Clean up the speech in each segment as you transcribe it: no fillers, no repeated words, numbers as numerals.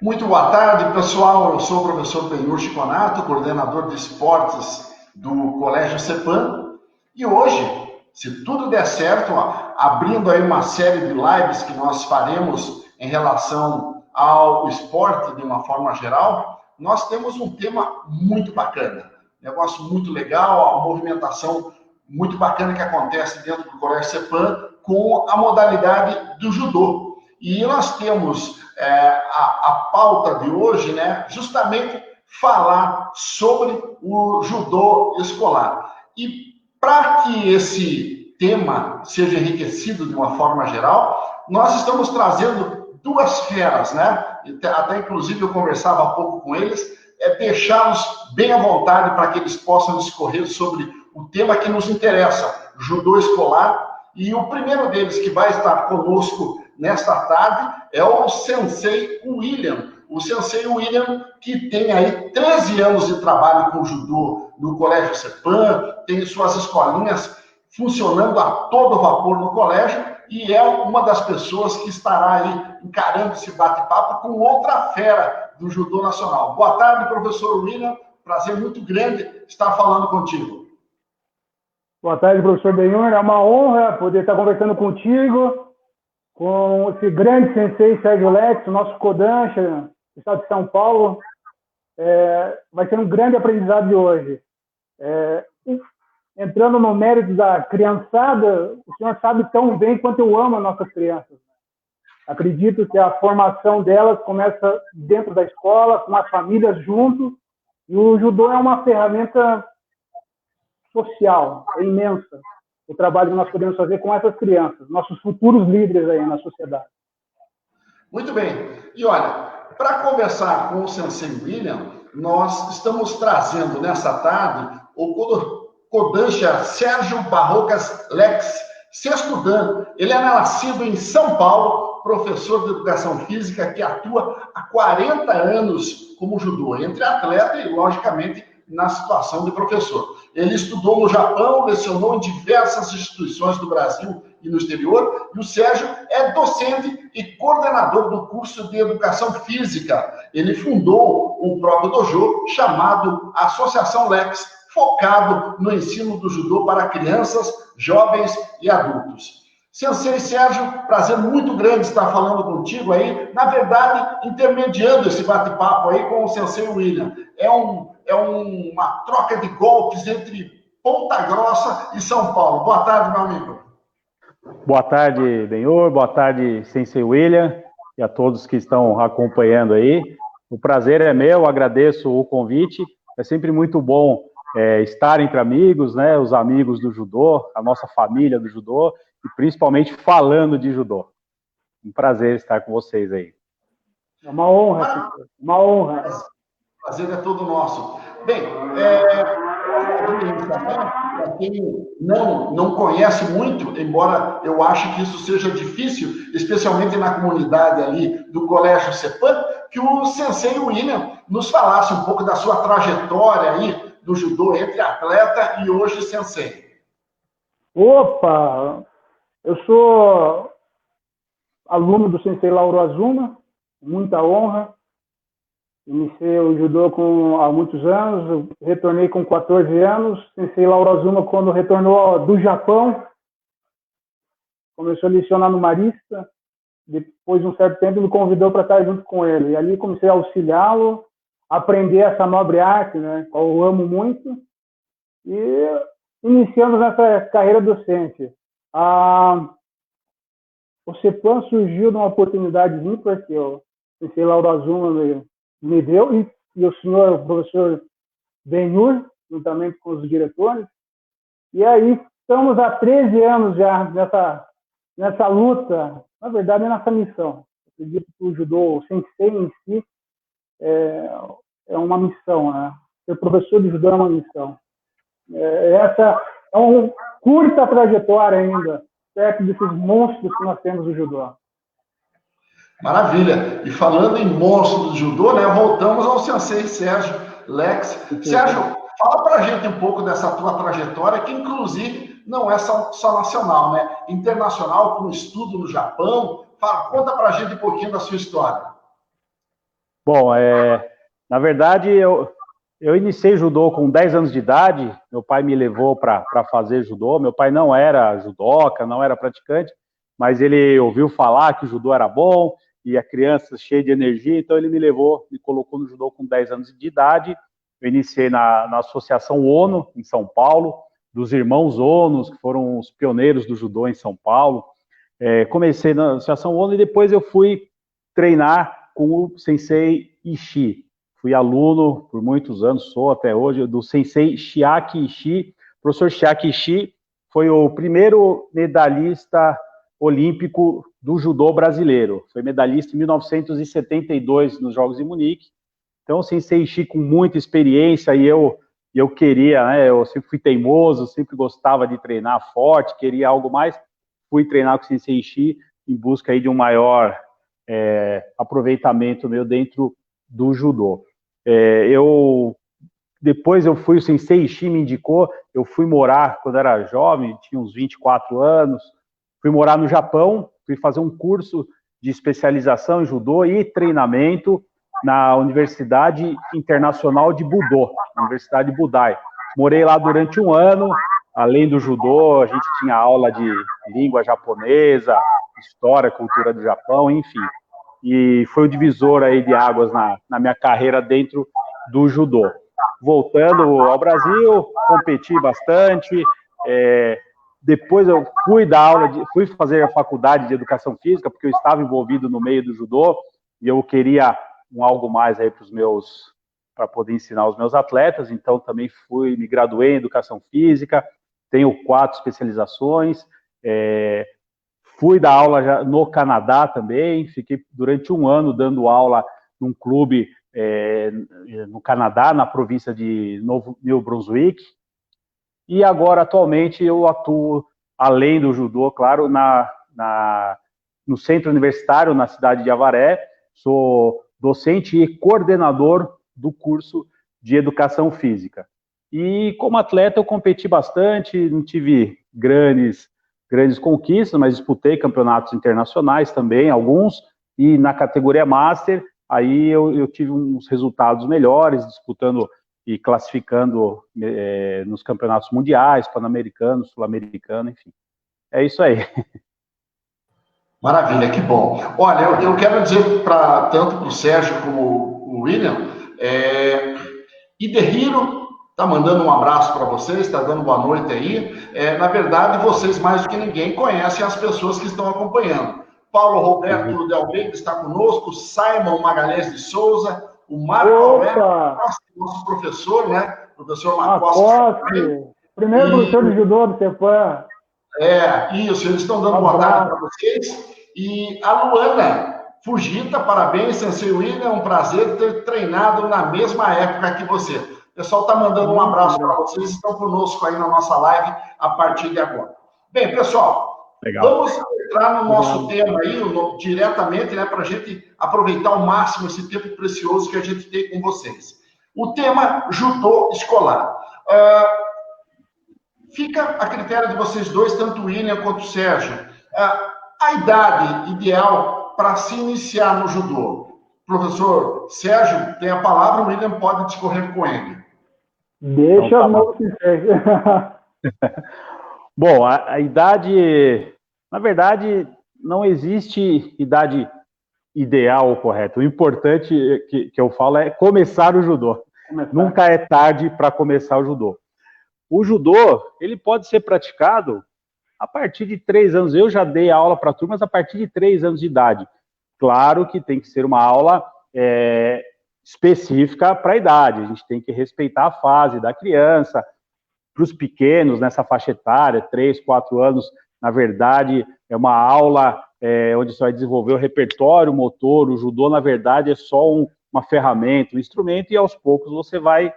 Muito boa tarde, pessoal. Eu sou o professor Benhur Chiconato, coordenador de esportes do Colégio CEPAM. E hoje, se tudo der certo, abrindo aí uma série de lives que nós faremos em relação ao esporte de uma forma geral, nós temos um tema muito bacana. Negócio muito legal, a movimentação muito bacana que acontece dentro do Colégio CEPAM com a modalidade do judô. E nós temos a pauta de hoje, né, justamente falar sobre o judô escolar. E para que esse tema seja enriquecido de uma forma geral, nós estamos trazendo duas feras, né? Até inclusive eu conversava há pouco com eles, deixá-los bem à vontade para que eles possam discorrer sobre o tema que nos interessa, judô escolar. E o primeiro deles que vai estar conosco nesta tarde é o Sensei William. O Sensei William, que tem aí 13 anos de trabalho com judô no Colégio CEPAM, tem suas escolinhas funcionando a todo vapor no colégio e é uma das pessoas que estará aí encarando esse bate-papo com outra fera do judô nacional. Boa tarde, professor William. Prazer muito grande estar falando contigo. Boa tarde, professor Benhur. É uma honra poder estar conversando contigo, com esse grande sensei Sérgio Lex, o nosso Kodansha, do estado de São Paulo. Vai ser um grande aprendizado de hoje. Entrando no mérito da criançada, o senhor sabe tão bem quanto eu amo as nossas crianças. Acredito que a formação delas começa dentro da escola, com as famílias junto, e o judô é uma ferramenta social, é imensa o trabalho que nós podemos fazer com essas crianças, nossos futuros líderes aí na sociedade. Muito bem. E olha, para conversar com o Sensei William, nós estamos trazendo nessa tarde o Kodansha Sérgio Barrocas Lex, sexto dan. Ele é nascido em São Paulo, professor de educação física que atua há 40 anos como judô, entre atleta e, logicamente, na situação de professor. Ele estudou no Japão, lecionou em diversas instituições do Brasil e no exterior, e o Sérgio é docente e coordenador do curso de Educação Física. Ele fundou um próprio dojo chamado Associação Lex, focado no ensino do judô para crianças, jovens e adultos. Sensei Sérgio, prazer muito grande estar falando contigo aí, na verdade, intermediando esse bate-papo aí com o Sensei William. É uma troca de golpes entre Ponta Grossa e São Paulo. Boa tarde, meu amigo. Boa tarde, Benhur. Boa tarde, Sensei William, e a todos que estão acompanhando aí. O prazer é meu, agradeço o convite. É sempre muito bom estar entre amigos, né? Os amigos do judô, a nossa família do judô, e principalmente falando de judô. Um prazer estar com vocês aí. É uma honra, uma honra. O prazer é todo nosso. Bem, para quem não conhece muito, embora eu ache que isso seja difícil, especialmente na comunidade ali do Colégio CEPAM, que o Sensei William nos falasse um pouco da sua trajetória aí do judô entre atleta e hoje sensei. Opa! Eu sou aluno do Sensei Lauro Azuma, muita honra. Iniciei o judô há muitos anos, retornei com 14 anos. Sensei Lauro Azuma, quando retornou do Japão, começou a lecionar no Marista. Depois de um certo tempo, me convidou para estar junto com ele. E ali comecei a auxiliá-lo, aprender essa nobre arte, né, qual eu amo muito. E iniciamos nessa carreira docente. O CEPAM surgiu de uma oportunidade ímpar que o Sensei Lauro Azuma me deu, e o senhor, o professor Benhur, juntamente com os diretores. E aí estamos há 13 anos já nessa luta, na verdade, nessa missão. Eu acredito que o judô, o sensei em si, é uma missão, né? Ser professor de judô é uma missão. Essa é uma curta trajetória ainda, perto desses monstros que nós temos no judô. Maravilha. E falando em monstro do judô, né, voltamos ao Sensei Sérgio Lex. Sérgio, fala pra gente um pouco dessa tua trajetória, que inclusive não é só nacional, né? Internacional, com estudo no Japão. Conta pra gente um pouquinho da sua história. Bom, na verdade, eu iniciei judô com 10 anos de idade. Meu pai me levou para fazer judô. Meu pai não era judoca, não era praticante, mas ele ouviu falar que o judô era bom e a criança cheia de energia, então ele me levou, me colocou no judô com 10 anos de idade. Eu iniciei na Associação Ono, em São Paulo, dos irmãos Onos, que foram os pioneiros do judô em São Paulo. Comecei na Associação Ono e depois eu fui treinar com o Sensei Ishii. Fui aluno por muitos anos, sou até hoje, do Sensei Chiaki Ishii. O professor Chiaki Ishii foi o primeiro medalhista olímpico do judô brasileiro. Foi medalhista em 1972 nos Jogos de Munique. Então, o Sensei Ishii com muita experiência e eu queria, né? Eu sempre fui teimoso, sempre gostava de treinar forte, queria algo mais. Fui treinar com o Sensei Ishii em busca aí de um maior aproveitamento meu dentro do judô. Depois eu fui, o Sensei Ishii me indicou, eu fui morar, quando era jovem, tinha uns 24 anos, fui morar no Japão, fui fazer um curso de especialização em judô e treinamento na Universidade Internacional de Budô, na Universidade Budai. Morei lá durante um ano, além do judô, a gente tinha aula de língua japonesa, história, cultura do Japão, enfim. E foi o divisor aí de águas na minha carreira dentro do judô. Voltando ao Brasil, competi bastante, depois eu fui fazer a faculdade de Educação Física, porque eu estava envolvido no meio do judô, e eu queria algo mais aí para poder ensinar os meus atletas, então também me graduei em Educação Física, tenho 4 especializações, fui dar aula já no Canadá também, fiquei durante um ano dando aula num clube no Canadá, na província de New Brunswick, e agora atualmente eu atuo, além do judô, claro, no centro universitário, na cidade de Avaré, sou docente e coordenador do curso de Educação Física. E como atleta eu competi bastante, não tive grandes conquistas, mas disputei campeonatos internacionais também, alguns, e na categoria Master, aí eu tive uns resultados melhores, disputando e classificando nos campeonatos mundiais, pan-americanos, sul-americano, enfim. É isso aí. Maravilha, que bom. Olha, eu quero dizer tanto para o Sérgio como o William, Hidehiro está mandando um abraço para vocês, está dando boa noite aí. Na verdade, vocês mais do que ninguém conhecem as pessoas que estão acompanhando. Paulo Roberto Del Veiga está conosco, Simon Magalhães de Souza, o Marco Aurélio, nosso professor, né? Professor Marcoste. Primeiro professor de judô do CEPAM. Isso, eles estão dando boa tarde para vocês. E a Luana Fujita, parabéns, Sensei William, é um prazer ter treinado na mesma época que você. O pessoal está mandando um abraço para vocês, estão conosco aí na nossa live a partir de agora. Bem, pessoal, vamos entrar no nosso tema aí, diretamente, né, para a gente aproveitar ao máximo esse tempo precioso que a gente tem com vocês. O tema judô escolar. Fica a critério de vocês dois, tanto o William quanto o Sérgio, a idade ideal para se iniciar no judô. Professor Sérgio tem a palavra, o William pode discorrer com ele. Deixa a mão se Bom, a idade, na verdade, não existe idade ideal ou correta. O importante que eu falo é começar o judô. Nunca é tarde para começar o judô. O judô, ele pode ser praticado a partir de 3 anos. Eu já dei aula para turmas a partir de 3 anos de idade. Claro que tem que ser uma aula específica para a idade. A gente tem que respeitar a fase da criança. Para os pequenos, nessa faixa etária, 3, 4 anos, na verdade, é uma aula onde você vai desenvolver o repertório motor. O judô, na verdade, é só uma ferramenta, um instrumento, e aos poucos você vai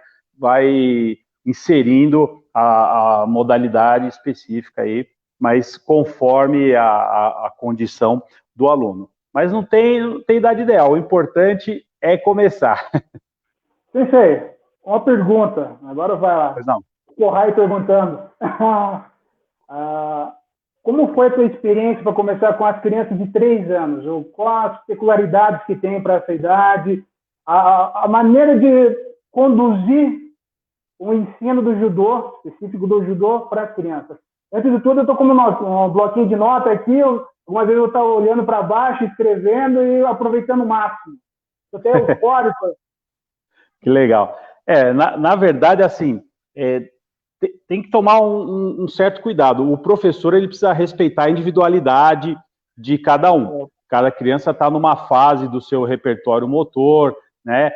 inserindo a modalidade específica aí, mas conforme a condição do aluno. Mas não tem idade ideal, o importante é começar. Sensei, uma pergunta, agora vai lá. Pois não. Corrai perguntando. Como foi a tua experiência para começar com as crianças de 3 anos? Ou quais as peculiaridades que tem para essa idade? a maneira de conduzir o ensino do judô, específico do judô, para as crianças. Antes de tudo, eu estou com um bloquinho de nota aqui, algumas vezes eu estou olhando para baixo, escrevendo e aproveitando o máximo. Estou até eufórico. Que legal. Na verdade, assim, tem que tomar um certo cuidado. O professor, ele precisa respeitar a individualidade de cada um. Cada criança está numa fase do seu repertório motor, né?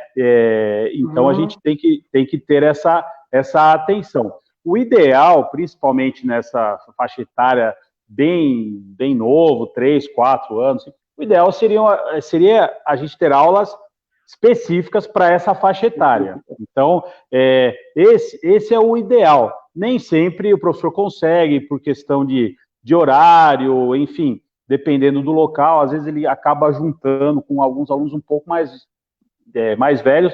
Então, a gente tem que ter essa atenção. O ideal, principalmente nessa faixa etária bem novo, 3, 4 anos, o ideal seria a gente ter aulas específicas para essa faixa etária. Então, esse é o ideal. Nem sempre o professor consegue, por questão de horário, enfim, dependendo do local, às vezes ele acaba juntando com alguns alunos um pouco mais velhos,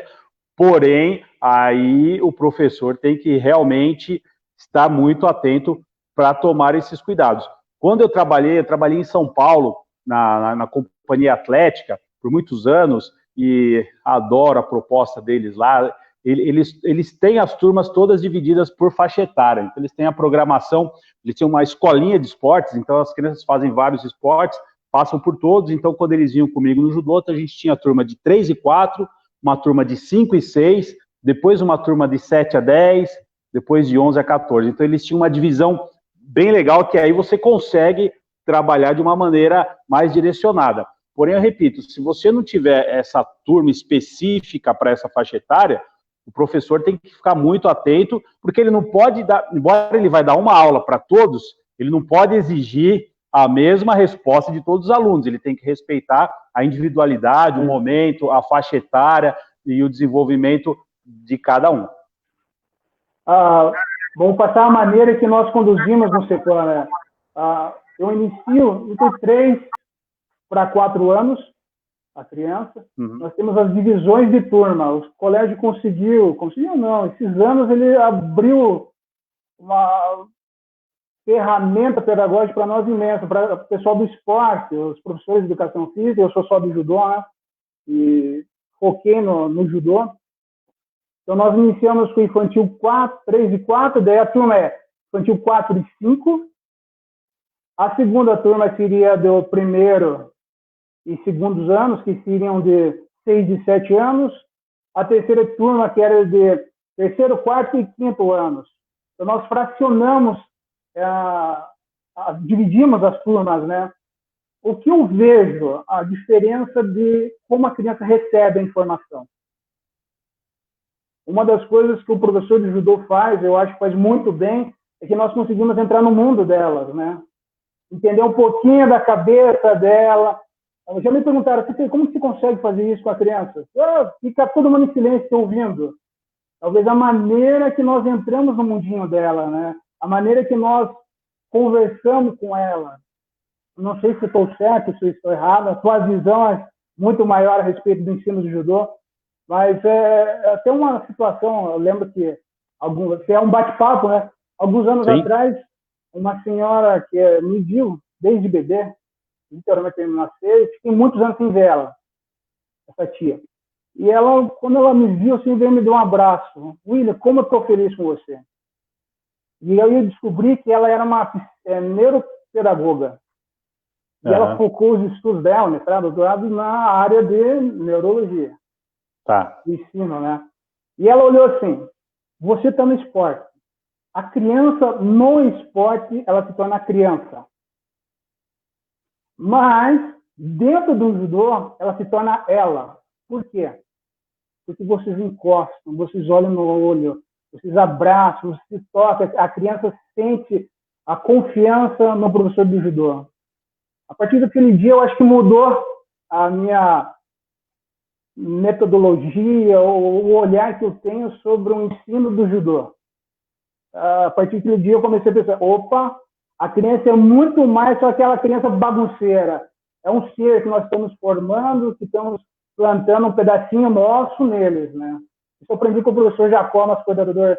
porém, aí o professor tem que realmente estar muito atento para tomar esses cuidados. Quando eu trabalhei em São Paulo, na Companhia Atlética, por muitos anos, e adoro a proposta deles lá. Eles têm as turmas todas divididas por faixa etária, então eles têm a programação, eles têm uma escolinha de esportes, então as crianças fazem vários esportes, passam por todos, então quando eles vinham comigo no judô, a gente tinha a turma de 3 e 4, uma turma de 5 e 6, depois uma turma de 7 a 10, depois de 11 a 14, então eles tinham uma divisão bem legal, que aí você consegue trabalhar de uma maneira mais direcionada. Porém, eu repito, se você não tiver essa turma específica para essa faixa etária, o professor tem que ficar muito atento, porque ele não pode dar, embora ele vai dar uma aula para todos, ele não pode exigir a mesma resposta de todos os alunos, ele tem que respeitar a individualidade, o momento, a faixa etária e o desenvolvimento de cada um. Vamos passar a maneira que nós conduzimos no setor, né? Eu inicio entre 3 para 4 anos, a criança. Nós temos as divisões de turma. O colégio conseguiu não, esses anos ele abriu uma ferramenta pedagógica para nós imensa, para o pessoal do esporte, os professores de educação física, eu sou só do judô, né? E foquei no judô. Então, nós iniciamos com infantil 4, 3 e 4, daí a turma é infantil 4 e 5. A segunda turma seria do primeiro e segundos anos, que seriam de 6 e 7 anos. A terceira turma, que era de terceiro, quarto e quinto anos. Então, nós fracionamos, dividimos as turmas, né? O que eu vejo, a diferença de como a criança recebe a informação. Uma das coisas que o professor de judô faz, eu acho que faz muito bem, é que nós conseguimos entrar no mundo delas, né? Entender um pouquinho da cabeça dela. Já me perguntaram, como você consegue fazer isso com a criança? Fica todo mundo em silêncio ouvindo. Talvez a maneira que nós entramos no mundinho dela, né? A maneira que nós conversamos com ela. Não sei se estou certo, se estou errado. A sua visão é muito maior a respeito do ensino do judô. Mas até uma situação, eu lembro que é um bate-papo, né? Alguns anos atrás, uma senhora que me viu desde bebê, literalmente me nasceu, fiquei muitos anos sem ver ela, essa tia. E ela, quando ela me viu, assim, veio me dar um abraço. William, como eu estou feliz com você. E aí eu descobri que ela era uma neuropedagoga. E ela focou os estudos dela, mestrado, doutorado, na área de neurologia. Tá. Ensino, né? E ela olhou assim, você está no esporte. A criança no esporte, ela se torna criança. Mas, dentro do judô, ela se torna ela. Por quê? Porque vocês encostam, vocês olham no olho, vocês abraçam, vocês tocam, a criança sente a confiança no professor de judô. A partir daquele dia, eu acho que mudou a minha metodologia, o olhar que eu tenho sobre o ensino do judô. A partir daquele dia, eu comecei a pensar, a criança é muito mais só aquela criança bagunceira. É um ser que nós estamos formando, que estamos plantando um pedacinho nosso neles, né? Isso eu aprendi com o professor Jacó, nosso coordenador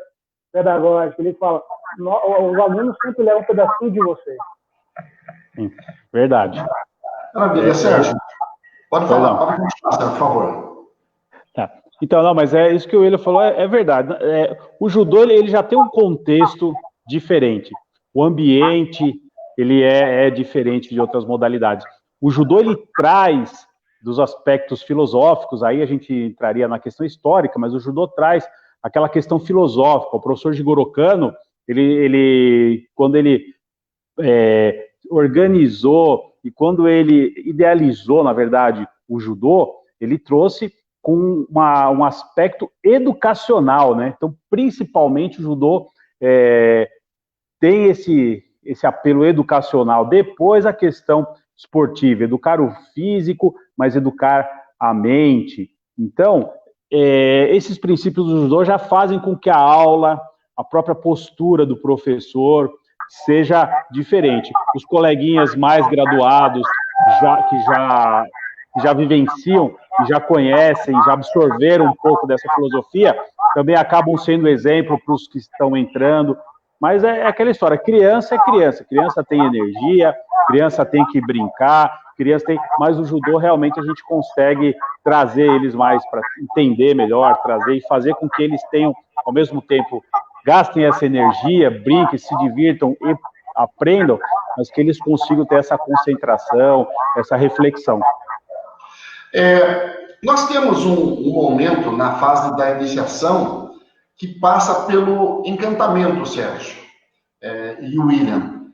pedagógico. Ele fala, os alunos sempre levam um pedacinho de vocês. Sim, verdade. Maravilha, Sérgio. Pode falar, pode continuar, Sérgio, por favor. Tá. Então, não, mas é isso que o William falou, é verdade. O judô, ele já tem um contexto diferente. O ambiente, ele é diferente de outras modalidades. O judô, ele traz dos aspectos filosóficos, aí a gente entraria na questão histórica, mas o judô traz aquela questão filosófica. O professor Jigoro Kano, quando ele organizou e quando ele idealizou, na verdade, o judô, ele trouxe com um aspecto educacional, né? Então, principalmente o judô tem esse apelo educacional. Depois a questão esportiva, educar o físico, mas educar a mente. Então, esses princípios do judô já fazem com que a aula, a própria postura do professor seja diferente. Os coleguinhas mais graduados, que já vivenciam e já conhecem, já absorveram um pouco dessa filosofia, também acabam sendo exemplo para os que estão entrando. Mas é aquela história, criança é criança, criança tem energia, criança tem que brincar, mas o judô realmente a gente consegue trazer eles mais para entender melhor, trazer e fazer com que eles tenham, ao mesmo tempo, gastem essa energia, brinquem, se divirtam e aprendam, mas que eles consigam ter essa concentração, essa reflexão. Nós temos um momento na fase da iniciação que passa pelo encantamento, Sérgio e William.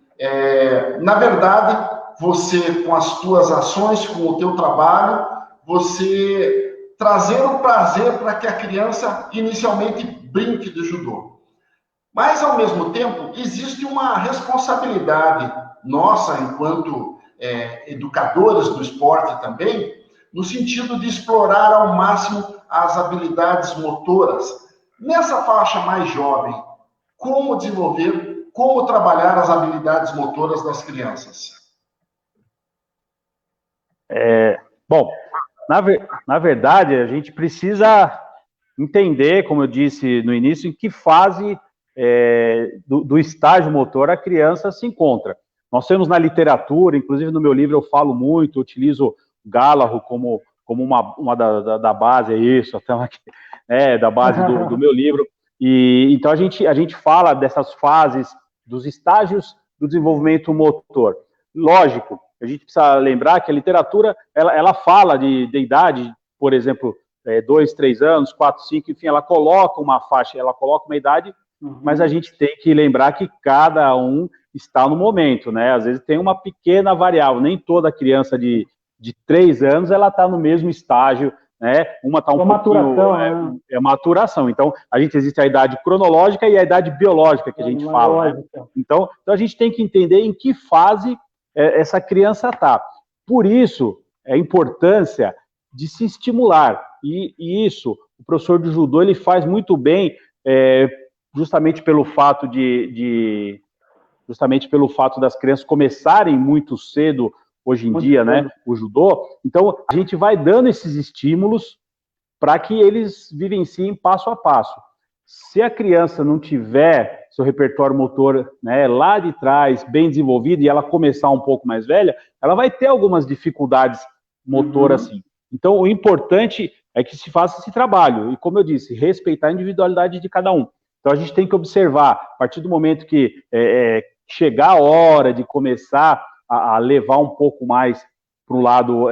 Na verdade, você, com as tuas ações, com o teu trabalho, você trazer o prazer para que a criança inicialmente brinque de judô. Mas, ao mesmo tempo, existe uma responsabilidade nossa, enquanto educadores do esporte também, no sentido de explorar ao máximo as habilidades motoras. Nessa faixa mais jovem, como desenvolver, como trabalhar as habilidades motoras das crianças? Bom, na verdade, a gente precisa entender, como eu disse no início, em que fase do estágio motor a criança se encontra. Nós temos na literatura, inclusive no meu livro eu falo muito, utilizo Gallagher como uma da base, da base do meu livro. E então a gente fala dessas fases, dos estágios do desenvolvimento motor. Lógico, a gente precisa lembrar que a literatura ela fala de idade, por exemplo, 2, 3 anos, 4, 5, enfim, ela coloca uma faixa, ela coloca uma idade, mas a gente tem que lembrar que cada um está no momento, né? Às vezes tem uma pequena variável, nem toda criança de 3 anos ela está no mesmo estágio, né? Uma está maturação, maturação. Então, existe a idade cronológica e a idade biológica que a gente fala, né? Então, a gente tem que entender em que fase essa criança está. Por isso, a importância de se estimular. E isso, o professor de judô, ele faz muito bem, justamente pelo fato das crianças começarem muito cedo, hoje em dia, né, o judô. Então, a gente vai dando esses estímulos para que eles vivenciem passo a passo. Se a criança não tiver seu repertório motor, né, lá de trás, bem desenvolvido, e ela começar um pouco mais velha, ela vai ter algumas dificuldades motoras, assim. Então, o importante é que se faça esse trabalho. E, como eu disse, respeitar a individualidade de cada um. Então, a gente tem que observar, a partir do momento que chegar a hora de começar a levar um pouco mais para o lado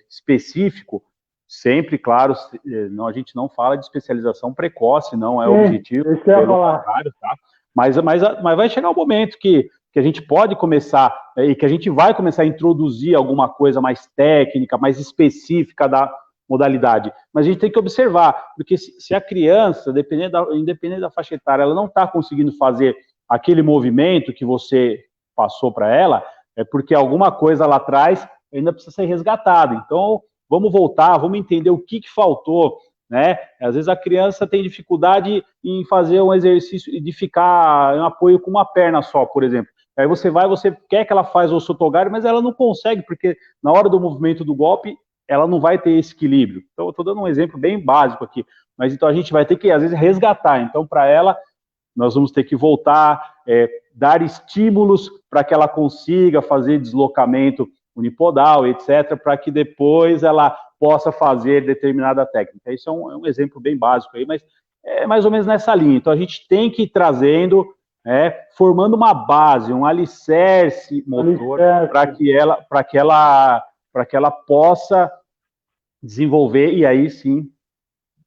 específico, sempre, claro, a gente não fala de especialização precoce, não é o objetivo, pelo contrário, tá? Mas vai chegar um momento que a gente pode começar, e que a gente vai começar a introduzir alguma coisa mais técnica, mais específica da modalidade. Mas a gente tem que observar, porque se a criança, independente da faixa etária, ela não está conseguindo fazer aquele movimento que você passou para ela, é porque alguma coisa lá atrás ainda precisa ser resgatada. Então, vamos voltar, vamos entender o que faltou, né? Às vezes a criança tem dificuldade em fazer um exercício, de ficar em apoio com uma perna só, por exemplo. Aí você quer que ela faça o sotogari, mas ela não consegue, porque na hora do movimento do golpe, ela não vai ter esse equilíbrio. Então, eu estou dando um exemplo bem básico aqui. Mas então a gente vai ter que, às vezes, resgatar. Então, para ela, nós vamos ter que voltar, dar estímulos para que ela consiga fazer deslocamento unipodal, etc., para que depois ela possa fazer determinada técnica. Isso é um exemplo bem básico aí, mas é mais ou menos nessa linha. Então, a gente tem que ir trazendo, formando uma base, um alicerce motor, para que ela possa desenvolver, e aí sim...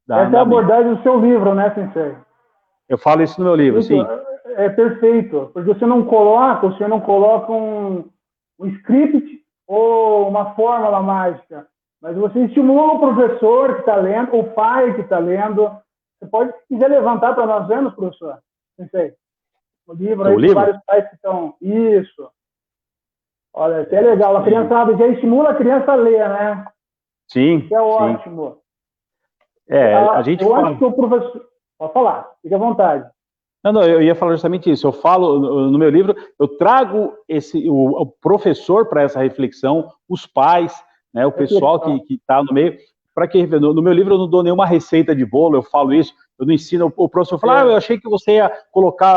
Essa é a abordagem do seu livro, né, Sensei? Eu falo isso no meu livro, isso, sim. É perfeito, porque você não coloca um script ou uma fórmula mágica, mas você estimula o professor que está lendo, o pai que está lendo. Você pode, se quiser levantar para nós vermos, professor, Sensei, o livro aí, tem vários pais que estão... Isso. Olha, isso é legal. A criançada já estimula a criança a ler, né? Sim. Isso é ótimo. A gente eu acho que o professor... Pode falar, fique à vontade. Não, eu ia falar justamente isso. Eu falo no meu livro, eu trago o professor para essa reflexão, os pais, né, o pessoal que está no meio, para que no meu livro eu não dou nenhuma receita de bolo, eu falo isso, eu não ensino, o professor fala, eu achei que você ia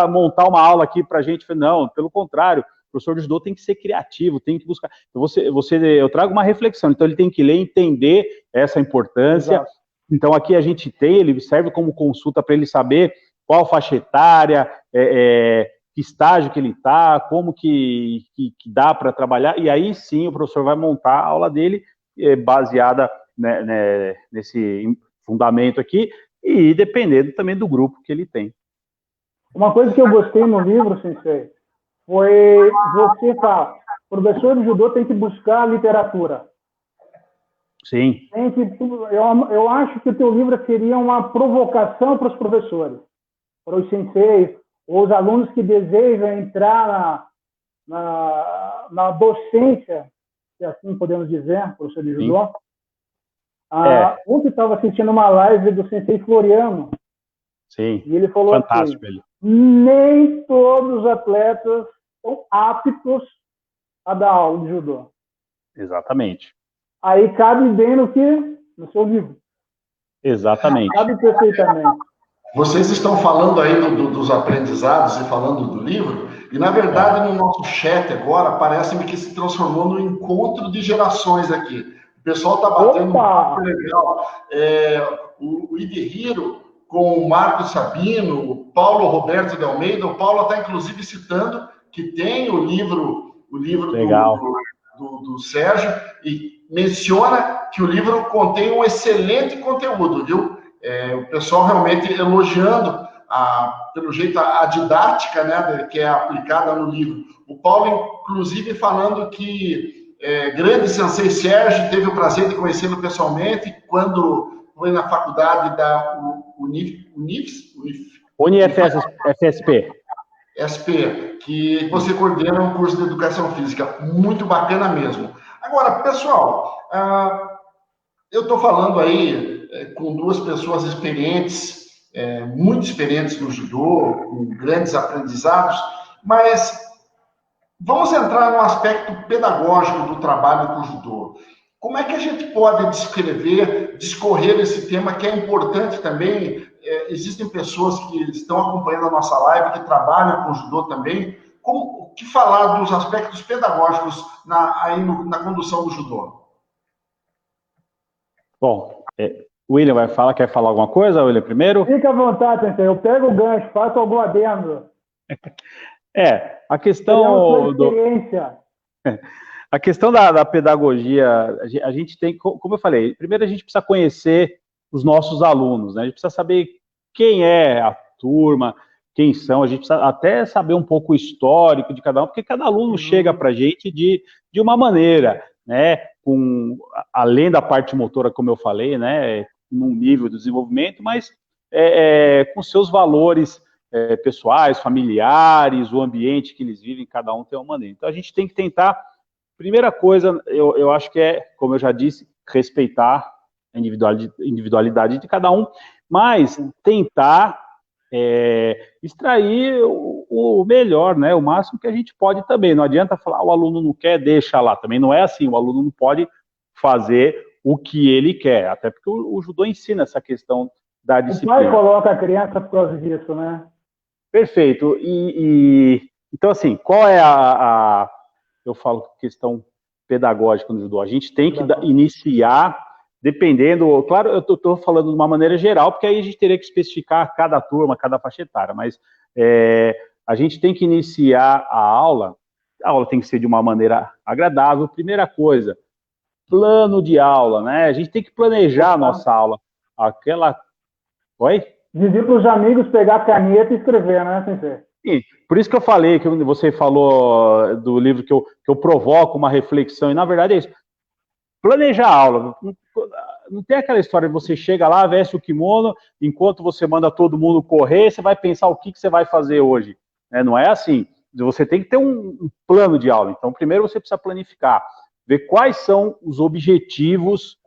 montar uma aula aqui para a gente. Eu falei, não, pelo contrário, o professor de judô tem que ser criativo, tem que buscar. Eu trago uma reflexão, então ele tem que ler, entender essa importância. Exato. Então aqui a gente ele serve como consulta para ele saber qual faixa etária, que estágio que ele está, como que dá para trabalhar, e aí sim o professor vai montar a aula dele baseada nesse fundamento aqui, e dependendo também do grupo que ele tem. Uma coisa que eu gostei no livro, Sensei, foi você falar, professor de judô tem que buscar literatura. Sim. Eu acho que o teu livro seria uma provocação para os professores, para os senseis, ou os alunos que desejam entrar na docência, se assim podemos dizer, professor de judô. Ontem estava assistindo uma live do sensei Floriano. Sim. E ele falou fantástico, assim, nem todos os atletas são aptos a dar aula de judô. Exatamente. Aí cabe bem no seu livro. Exatamente. Cabe perfeitamente. Vocês estão falando aí dos aprendizados e falando do livro, e na verdade no nosso chat agora parece-me que se transformou num encontro de gerações aqui. O pessoal está batendo muito legal. O Idehiro com o Marcos Sabino, o Paulo Roberto de Almeida. O Paulo está inclusive citando que tem o livro do Sérgio, e menciona que o livro contém um excelente conteúdo, viu? O pessoal realmente elogiando, pelo jeito, a didática, né, que é aplicada no livro. O Paulo, inclusive, falando que grande sensei Sérgio teve o prazer de conhecê-lo pessoalmente quando foi na faculdade da UniFSP. SP, que você coordena um curso de Educação Física. Muito bacana mesmo. Agora, pessoal, eu estou falando aí com duas pessoas experientes, muito experientes no judô, com grandes aprendizados, mas vamos entrar no aspecto pedagógico do trabalho com o judô. Como é que a gente pode discorrer esse tema que é importante também? Existem pessoas que estão acompanhando a nossa live, que trabalham com judô também. O que falar dos aspectos pedagógicos na condução do judô? Bom, William quer falar alguma coisa, William, primeiro? Fica à vontade, Sensei. Eu pego o gancho, faço algum adendo. A questão a questão da pedagogia, a gente tem, como eu falei, primeiro a gente precisa conhecer os nossos alunos, né? A gente precisa saber quem é a turma, quem são, a gente precisa até saber um pouco o histórico de cada um, porque cada aluno chega para a gente de uma maneira, né? Além da parte motora, como eu falei, né? Num nível de desenvolvimento, mas com seus valores pessoais, familiares, o ambiente que eles vivem, cada um tem uma maneira. Então a gente tem que tentar, primeira coisa, eu acho que como eu já disse, respeitar a individualidade de cada um, mas tentar extrair o melhor, né, o máximo que a gente pode também. Não adianta falar, o aluno não quer, deixa lá. Também não é assim, o aluno não pode fazer o que ele quer, até porque o judô ensina essa questão da disciplina. O pai coloca a criança por causa disso, né? Perfeito. Então, assim, qual é eu falo questão pedagógica no judô. A gente tem que iniciar, dependendo, claro, eu estou falando de uma maneira geral, porque aí a gente teria que especificar cada turma, cada faixa etária, mas a gente tem que iniciar a aula tem que ser de uma maneira agradável. Primeira coisa, plano de aula, né? A gente tem que planejar a nossa aula. Oi? Dizer para os amigos pegar a caneta e escrever, né, sensei? Sim, por isso que eu falei, que você falou do livro que eu provoco uma reflexão, e na verdade é isso. Planejar a aula. Não tem aquela história de você chega lá, veste o kimono, enquanto você manda todo mundo correr, você vai pensar o que você vai fazer hoje. Não é assim. Você tem que ter um plano de aula. Então, primeiro você precisa planificar, ver quais são os objetivos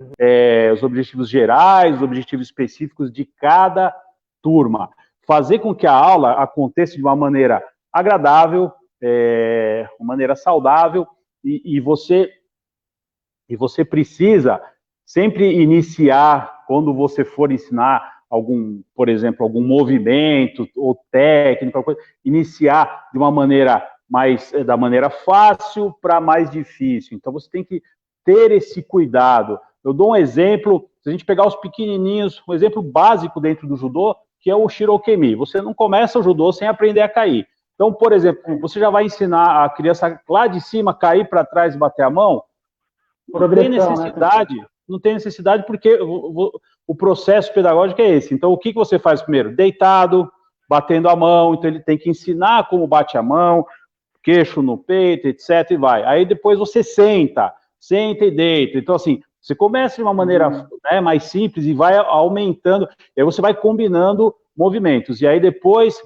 gerais, os objetivos específicos de cada turma. Fazer com que a aula aconteça de uma maneira agradável, uma maneira saudável, e você precisa sempre iniciar, quando você for ensinar por exemplo, algum movimento ou técnica, alguma coisa, iniciar de uma maneira da maneira fácil para mais difícil. Então, você tem que ter esse cuidado. Eu dou um exemplo, se a gente pegar os pequenininhos, um exemplo básico dentro do judô, que é o shirokemi. Você não começa o judô sem aprender a cair. Então, por exemplo, você já vai ensinar a criança lá de cima a cair para trás e bater a mão? Não tem necessidade, né? Não tem necessidade, porque o processo pedagógico é esse. Então, o que você faz primeiro? Deitado, batendo a mão, então ele tem que ensinar como bate a mão, queixo no peito, etc, e vai. Aí depois você senta e deita. Então, assim, você começa de uma maneira mais simples e vai aumentando, e aí você vai combinando movimentos. E aí depois,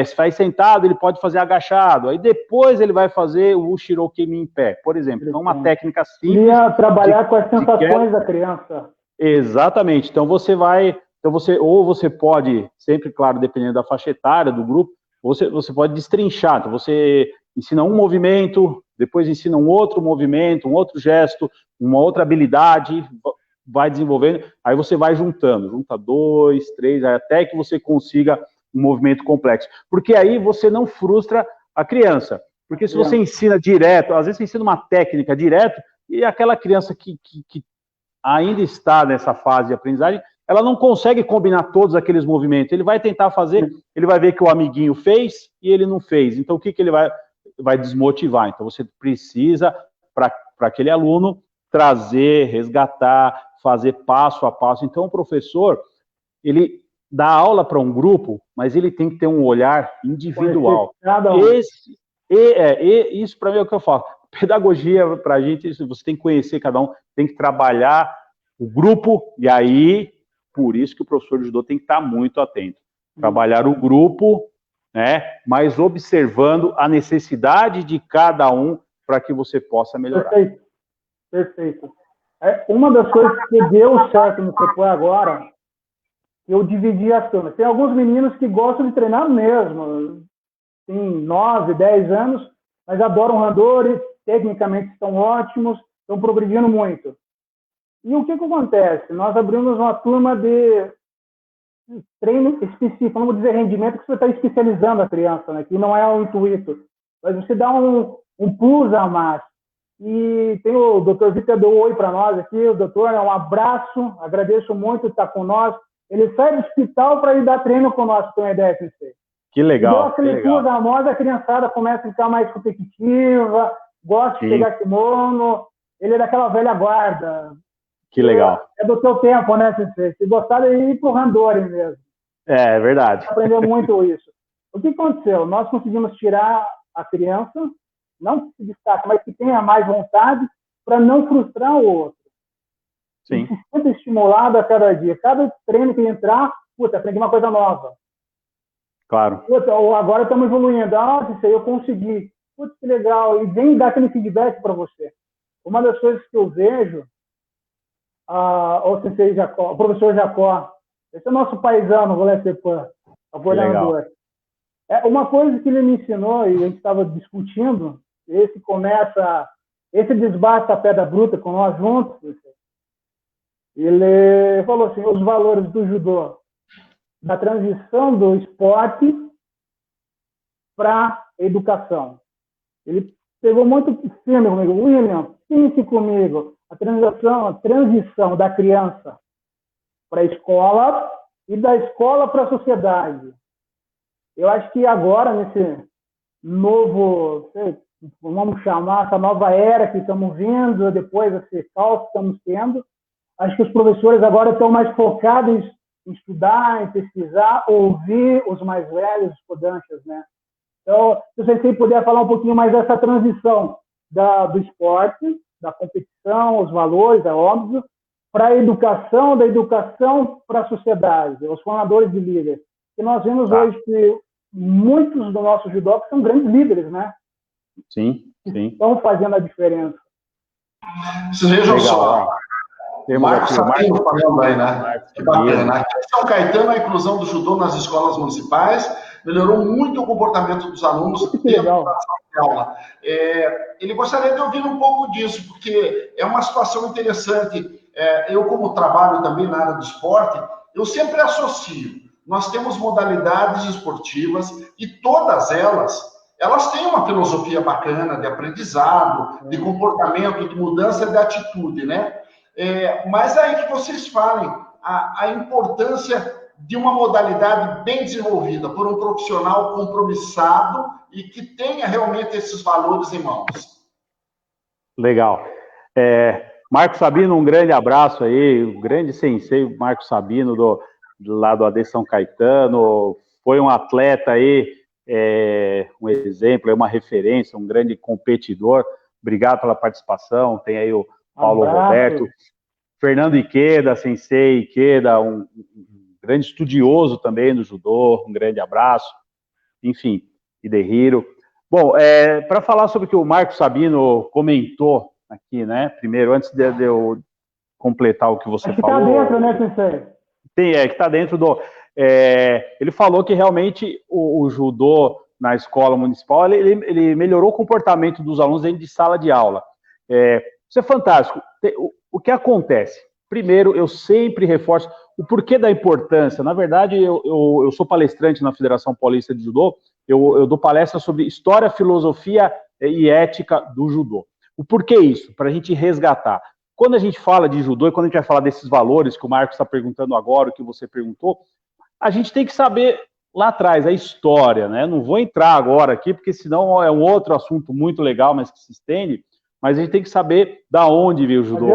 se faz sentado, ele pode fazer agachado. Aí depois ele vai fazer o shirokemi em pé, por exemplo. Então, uma técnica simples. Ia trabalhar com as sensações da criança. Exatamente. Então, você pode, sempre, claro, dependendo da faixa etária, do grupo, você pode destrinchar. Então, você ensina um movimento, depois ensina um outro movimento, um outro gesto, uma outra habilidade, vai desenvolvendo, aí você vai juntando, junta 2, 3, até que você consiga um movimento complexo. Porque aí você não frustra a criança. Porque se você ensina direto, às vezes você ensina uma técnica direto, e aquela criança que ainda está nessa fase de aprendizagem, ela não consegue combinar todos aqueles movimentos. Ele vai tentar fazer, ele vai ver que o amiguinho fez e ele não fez. Então, o que ele vai desmotivar? Então, você precisa, para aquele aluno, trazer, resgatar, fazer passo a passo. Então, o professor, ele dá aula para um grupo, mas ele tem que ter um olhar individual. Isso, para mim, é o que eu falo. Pedagogia, para a gente, você tem que conhecer cada um, tem que trabalhar o grupo, e aí, por isso que o professor de judô tem que estar muito atento. Trabalhar o grupo, né, mas observando a necessidade de cada um para que você possa melhorar. Perfeito. Uma das coisas que deu certo no CEPOE agora, eu dividi as turmas. Tem alguns meninos que gostam de treinar mesmo, tem 9, 10 anos, mas adoram randori, tecnicamente estão ótimos, estão progredindo muito. E o que acontece? Nós abrimos uma turma de treino específico, vamos dizer rendimento, que você está especializando a criança, né? Que não é o intuito, mas você dá um plus a mais. E tem o Dr. Vitor deu oi para nós aqui, o doutor, um abraço, agradeço muito estar com nós. Ele sai do hospital para ir dar treino com nós, tem uma ideia, sensei. Que legal. Deu aquele plus a mais, a criançada começa a ficar mais competitiva, gosta de pegar kimono, ele é daquela velha guarda. Que legal. É do seu tempo, né, sensei? Se gostar de ir pro randori mesmo. É verdade. Aprendeu muito isso. O que aconteceu? Nós conseguimos tirar a criança, não que se destaque, mas que tenha mais vontade, para não frustrar o outro. Sim. Se sinta estimulado a cada dia. Cada treino que entrar, aprendi uma coisa nova. Claro. Agora estamos evoluindo. Isso aí eu consegui. Que legal. E vem dar aquele feedback para você. Uma das coisas que eu vejo, o sensei Jacó, o professor Jacó, esse é o nosso paisano, o Golé Sepan, apoiador. Uma coisa que ele me ensinou, e a gente estava discutindo, esse desbate a pedra bruta com nós juntos, ele falou assim, os valores do judô, da transição do esporte para a educação. Ele pegou muito firme comigo. William, pense comigo, a transição da criança para a escola e da escola para a sociedade. Eu acho que agora, nesse novo, vamos chamar, essa nova era que estamos vendo, depois desse caos que estamos tendo, acho que os professores agora estão mais focados em estudar, em pesquisar, ouvir os mais velhos, os estudantes, né? Então, se você puder falar um pouquinho mais dessa transição do esporte, da competição, os valores, é óbvio, para a educação, da educação para a sociedade, os formadores de líderes. E nós vemos hoje que muitos do nosso judô são grandes líderes, né? Sim, sim. Estão fazendo a diferença. Vocês vejam só. Marcos Sabino falando aí, né? Que bacana. Aqui em São Caetano, a inclusão do judô nas escolas municipais melhorou muito o comportamento dos alunos dentro da sala de aula. Ele gostaria de ouvir um pouco disso, porque é uma situação interessante. Eu, como trabalho também na área do esporte, eu sempre associo. Nós temos modalidades esportivas e todas elas têm uma filosofia bacana de aprendizado, de comportamento, de mudança de atitude, né? Mas aí que vocês falem a importância de uma modalidade bem desenvolvida por um profissional compromissado e que tenha realmente esses valores em mãos. Legal. Marcos Sabino, um grande abraço aí, o grande sensei Marcos Sabino lá do AD São Caetano, foi um atleta aí, um exemplo, uma referência, um grande competidor. Obrigado pela participação. Tem aí o Paulo Roberto, Fernando Ikeda, sensei Ikeda, um grande estudioso também do judô, um grande abraço. Enfim, Hidehiro. Bom, para falar sobre o que o Marcos Sabino comentou aqui, né? Primeiro, antes de eu completar o que você falou. Que está dentro, né, sensei? Sim, que está dentro do... ele falou que realmente o judô na escola municipal, ele melhorou o comportamento dos alunos dentro de sala de aula. Isso é fantástico. O que acontece? Primeiro, eu sempre reforço o porquê da importância. Na verdade, eu sou palestrante na Federação Paulista de Judô, eu dou palestra sobre história, filosofia e ética do judô. O porquê isso? Para a gente resgatar. Quando a gente fala de judô e quando a gente vai falar desses valores que o Marcos está perguntando agora, o que você perguntou, a gente tem que saber lá atrás a história, né? Não vou entrar agora aqui, porque senão é um outro assunto muito legal, mas que se estende, mas a gente tem que saber da onde veio o judô.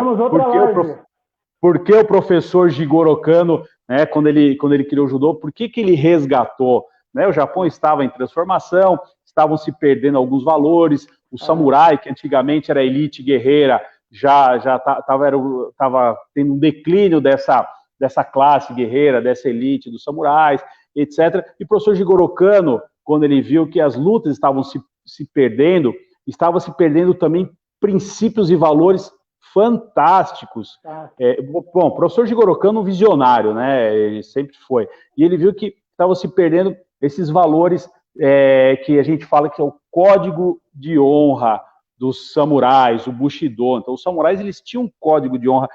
Por que o professor Jigoro Kano, né, quando ele criou o judô, por que ele resgatou? Né? O Japão estava em transformação, estavam se perdendo alguns valores, o samurai, que antigamente era elite guerreira, já estava tendo um declínio dessa classe guerreira, dessa elite dos samurais, etc. E o professor Jigoro Kano, quando ele viu que as lutas estavam se perdendo, também princípios e valores fantásticos. Bom, o professor Jigoro Kano, um visionário, né? Ele sempre foi. E ele viu que estavam se perdendo esses valores que a gente fala que é o código de honra dos samurais, o Bushido. Então, os samurais, eles tinham um código de honra.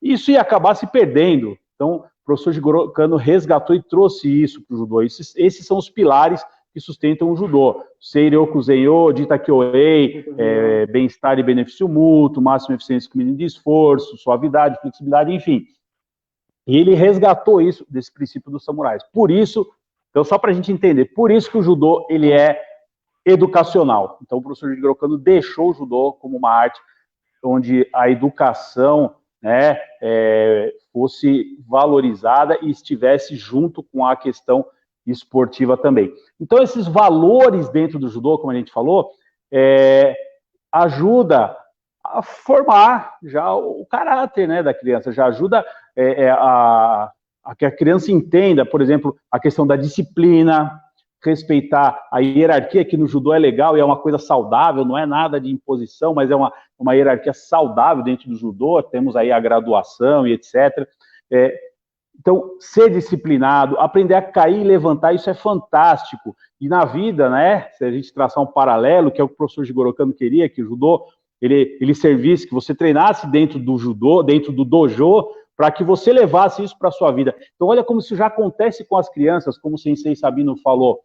Isso ia acabar se perdendo. Então, o professor Jigoro Kano resgatou e trouxe isso para o judô. Esses são os pilares que sustentam o judô. Seiryoku Zenyo, Jita Kyoei, bem-estar e benefício mútuo, máxima eficiência com mínimo de esforço, suavidade, flexibilidade, enfim. E ele resgatou isso desse princípio dos samurais. Por isso, então só para a gente entender, por isso que o judô, ele é educacional. Então o professor Jigoro Kano deixou o judô como uma arte onde a educação, né, fosse valorizada e estivesse junto com a questão esportiva também. Então, esses valores dentro do judô, como a gente falou, ajuda a formar já o caráter, né, da criança, já ajuda a que a criança entenda, por exemplo, a questão da disciplina, respeitar a hierarquia, que no judô é legal e é uma coisa saudável, não é nada de imposição, mas é uma hierarquia saudável dentro do judô, temos aí a graduação e etc. Então, ser disciplinado, aprender a cair e levantar, isso é fantástico. E na vida, né, se a gente traçar um paralelo, que é o que o professor Jigoro Kano queria, que o judô, ele servisse, que você treinasse dentro do judô, dentro do dojo, para que você levasse isso para a sua vida. Então, olha como isso já acontece com as crianças, como o Sensei Sabino falou.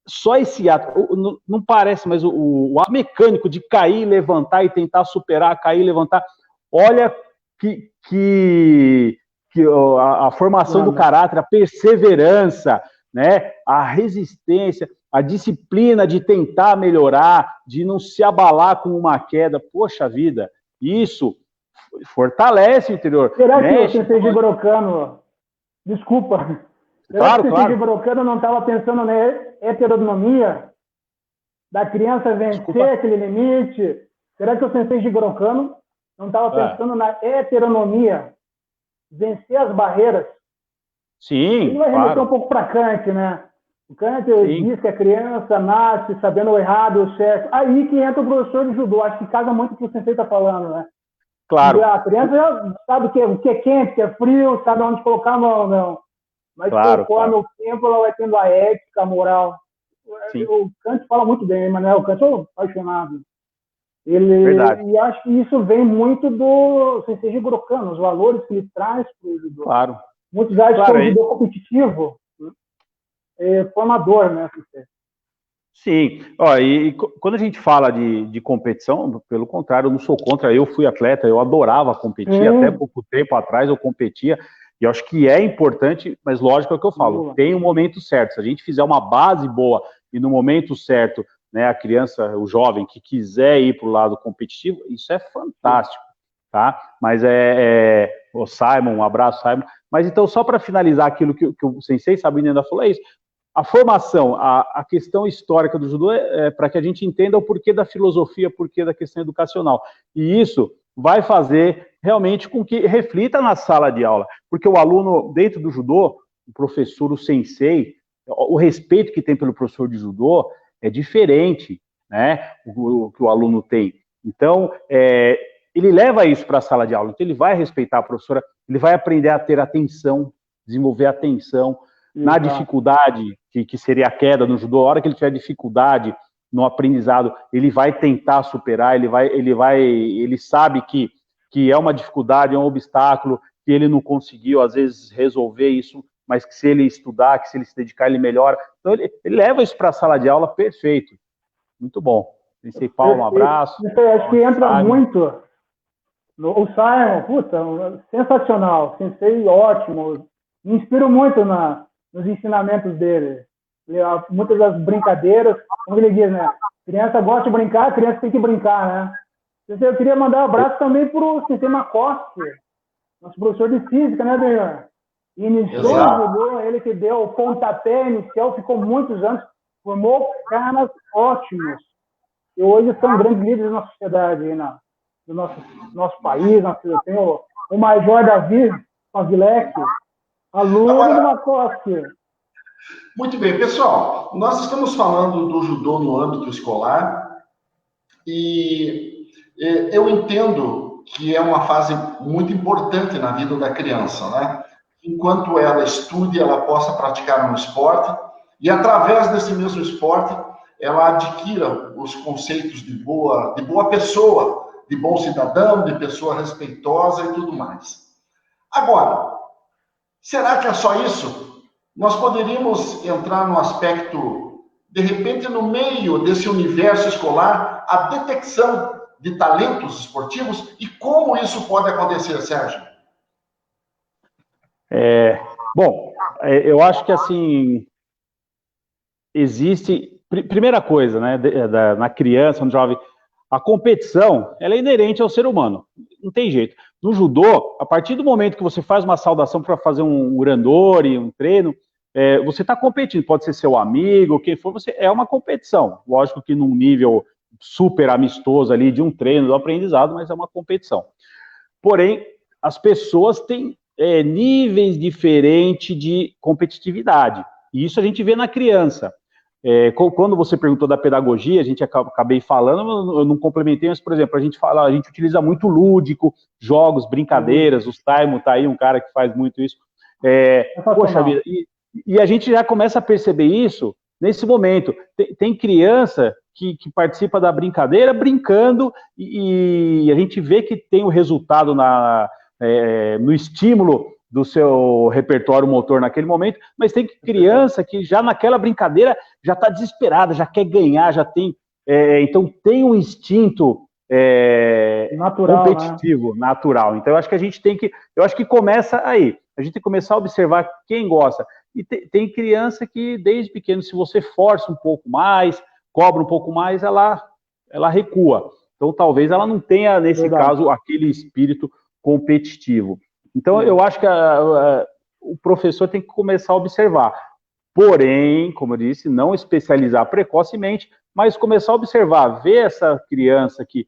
só esse ato, não parece, mas o ato mecânico de cair, levantar e tentar superar, cair, levantar, olha que a formação do caráter, a perseverança, né, a resistência, a disciplina de tentar melhorar, de não se abalar com uma queda, poxa vida, isso fortalece o interior. Será que o Sensei Jigoro Kano, desculpa, será que o Sensei Jigoro Kano não estava pensando na heteronomia da criança vencer aquele limite? Será que o Sensei Jigoro Kano não estava pensando na heteronomia, vencer as barreiras? Sim, ele vai remeter um pouco para Kant, né? O Kant diz que a criança nasce sabendo o errado e o certo. Aí que entra o professor de judô. Acho que casa muito com o que o Sensei está falando, né? Claro. E a criança já sabe o que é quente, o que é frio, sabe onde colocar a mão, não. Mas conforme o tempo, ela vai tendo a ética, a moral. Sim. O Kant fala muito bem, Manuel. O Kant é apaixonado. E acho que isso vem muito do Sensei Jigoro Kano, os valores que ele traz para o judô. Claro. Muitos acham que o judô competitivo é formador, né? Sim. E quando a gente fala de competição, pelo contrário, eu não sou contra. Eu fui atleta, eu adorava competir. Até pouco tempo atrás eu competia. E eu acho que é importante, mas lógico é o que eu falo, tem um momento certo. Se a gente fizer uma base boa e no momento certo, né, a criança, o jovem que quiser ir para o lado competitivo, isso é fantástico, tá? Mas o Simon, um abraço, Simon. Mas então, só para finalizar aquilo que o Sensei Sabino ainda falou, é isso. A formação, a questão histórica do judô é para que a gente entenda o porquê da filosofia, o porquê da questão educacional. E isso vai fazer realmente com que reflita na sala de aula. Porque o aluno, dentro do judô, o professor, o sensei, o respeito que tem pelo professor de judô é diferente, né? O que o aluno tem. Então, ele leva isso para a sala de aula. Então, ele vai respeitar a professora, ele vai aprender a ter atenção, desenvolver atenção na dificuldade, que seria a queda no judô. A hora que ele tiver dificuldade no aprendizado, ele vai tentar superar, ele sabe que é uma dificuldade, é um obstáculo, que ele não conseguiu, às vezes, resolver isso, mas que se ele estudar, que se ele se dedicar, ele melhora. Então, ele leva isso para a sala de aula perfeito. Muito bom. Sensei Paulo, um abraço. Acho que entra muito. O Simon, puta, sensacional. Sensei ótimo. Me inspiro muito nos ensinamentos dele. Muitas das brincadeiras, como ele diz, né? Criança gosta de brincar, criança tem que brincar, né? Eu queria mandar um abraço também para o Sensei Makoski, nosso professor de física, né, Benhor? Iniciou o judô, ele que deu o pontapé inicial, ficou muitos anos, formou caras ótimos. E hoje são grandes líderes na sociedade, aí no nosso país. Eu tenho o Major Davi Pavilec, aluno do Makoski. Muito bem, pessoal, nós estamos falando do judô no âmbito escolar e eu entendo que é uma fase muito importante na vida da criança, né? Enquanto ela estude, ela possa praticar um esporte e, através desse mesmo esporte, ela adquira os conceitos de boa pessoa, de bom cidadão, de pessoa respeitosa e tudo mais. Agora, será que é só isso? Nós poderíamos entrar no aspecto, de repente, no meio desse universo escolar, a detecção de talentos esportivos e como isso pode acontecer, Sérgio? Bom, eu acho que assim existe, primeira coisa, né, na criança, no jovem, a competição, ela é inerente ao ser humano, não tem jeito. No judô, a partir do momento que você faz uma saudação para fazer um randori, um treino, você está competindo, pode ser seu amigo, quem for, é uma competição. Lógico que num nível super amistoso ali, de um treino, do aprendizado, mas é uma competição. Porém, as pessoas têm níveis diferentes de competitividade, e isso a gente vê na criança. Quando você perguntou da pedagogia, a gente acabei falando, eu não complementei, mas, por exemplo, a gente utiliza muito lúdico, jogos, brincadeiras, o Simon tá aí, um cara que faz muito isso. Poxa vida, e a gente já começa a perceber isso nesse momento. Tem criança que participa da brincadeira brincando, e a gente vê que tem o resultado no estímulo do seu repertório motor naquele momento, mas tem criança que já naquela brincadeira já está desesperada, já quer ganhar, já tem, então tem um instinto natural, competitivo, né? Natural. Então eu acho que a gente tem que, eu acho que começa aí, a gente tem que começar a observar quem gosta. E tem criança que desde pequeno, se você força um pouco mais, cobra um pouco mais, ela recua. Então talvez ela não tenha, nesse caso, aquele espírito competitivo. Então eu acho que o professor tem que começar a observar. Porém, como eu disse, não especializar precocemente, mas começar a observar, ver essa criança que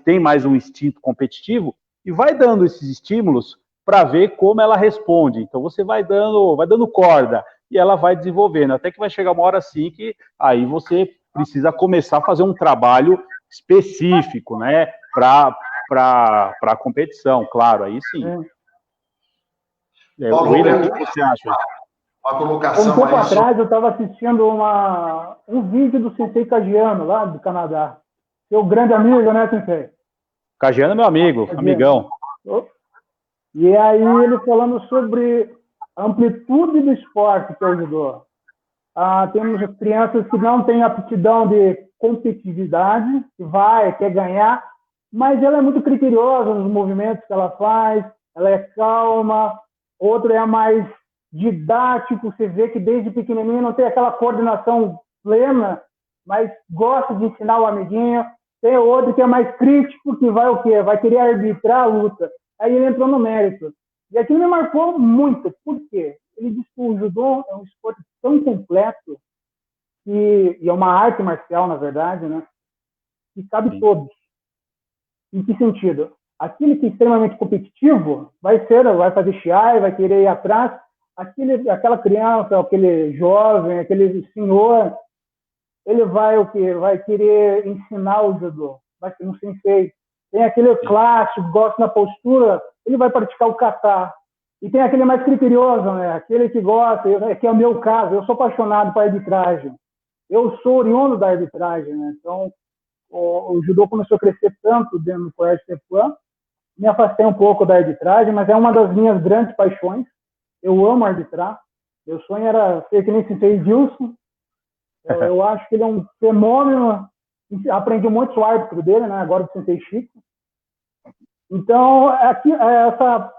tem mais um instinto competitivo e vai dando esses estímulos para ver como ela responde. Então você vai dando corda e ela vai desenvolvendo, até que vai chegar uma hora assim que aí você precisa começar a fazer um trabalho específico, né, para a competição, claro, aí sim. Paulo, William, o que você acha? Uma colocação um tempo atrás eu estava assistindo um vídeo do Sensei Kajiano, lá do Canadá. Seu grande amigo, né, Sensei? Kajiano é meu amigo, amigão. E aí ele falando sobre a amplitude do esporte que é o judô. Temos crianças que não têm aptidão de competitividade, que quer ganhar, mas ela é muito criteriosa nos movimentos que ela faz, ela é calma. Outro é mais didático, você vê que desde pequenininho não tem aquela coordenação plena, mas gosta de ensinar o amiguinho. Tem outro que é mais crítico, que vai o quê? Vai querer arbitrar a luta. Aí ele entrou no mérito. E aquilo me marcou muito. Por quê? Ele disse que o judô é um esporte tão completo, e é uma arte marcial, na verdade, né? Que cabe todos. Em que sentido? Aquele que é extremamente competitivo vai fazer chiar, vai querer ir atrás. Aquela criança, aquele jovem, aquele senhor, ele vai o quê? Vai querer ensinar o judô, vai ser um sensei. Tem aquele clássico, gosta da postura, ele vai praticar o kata. E tem aquele mais criterioso, né? Aquele que gosta, que é o meu caso, eu sou apaixonado por arbitragem. Eu sou oriundo da arbitragem, né? Então, o judô começou a crescer tanto dentro do Colégio Sepan, me afastei um pouco da arbitragem, mas é uma das minhas grandes paixões. Eu amo arbitrar. Meu sonho era ser que nem Sensei Gilson. Eu acho que ele é um fenômeno. Aprendi muito com o árbitro dele, né? Agora do Sensei Chico. Então, essa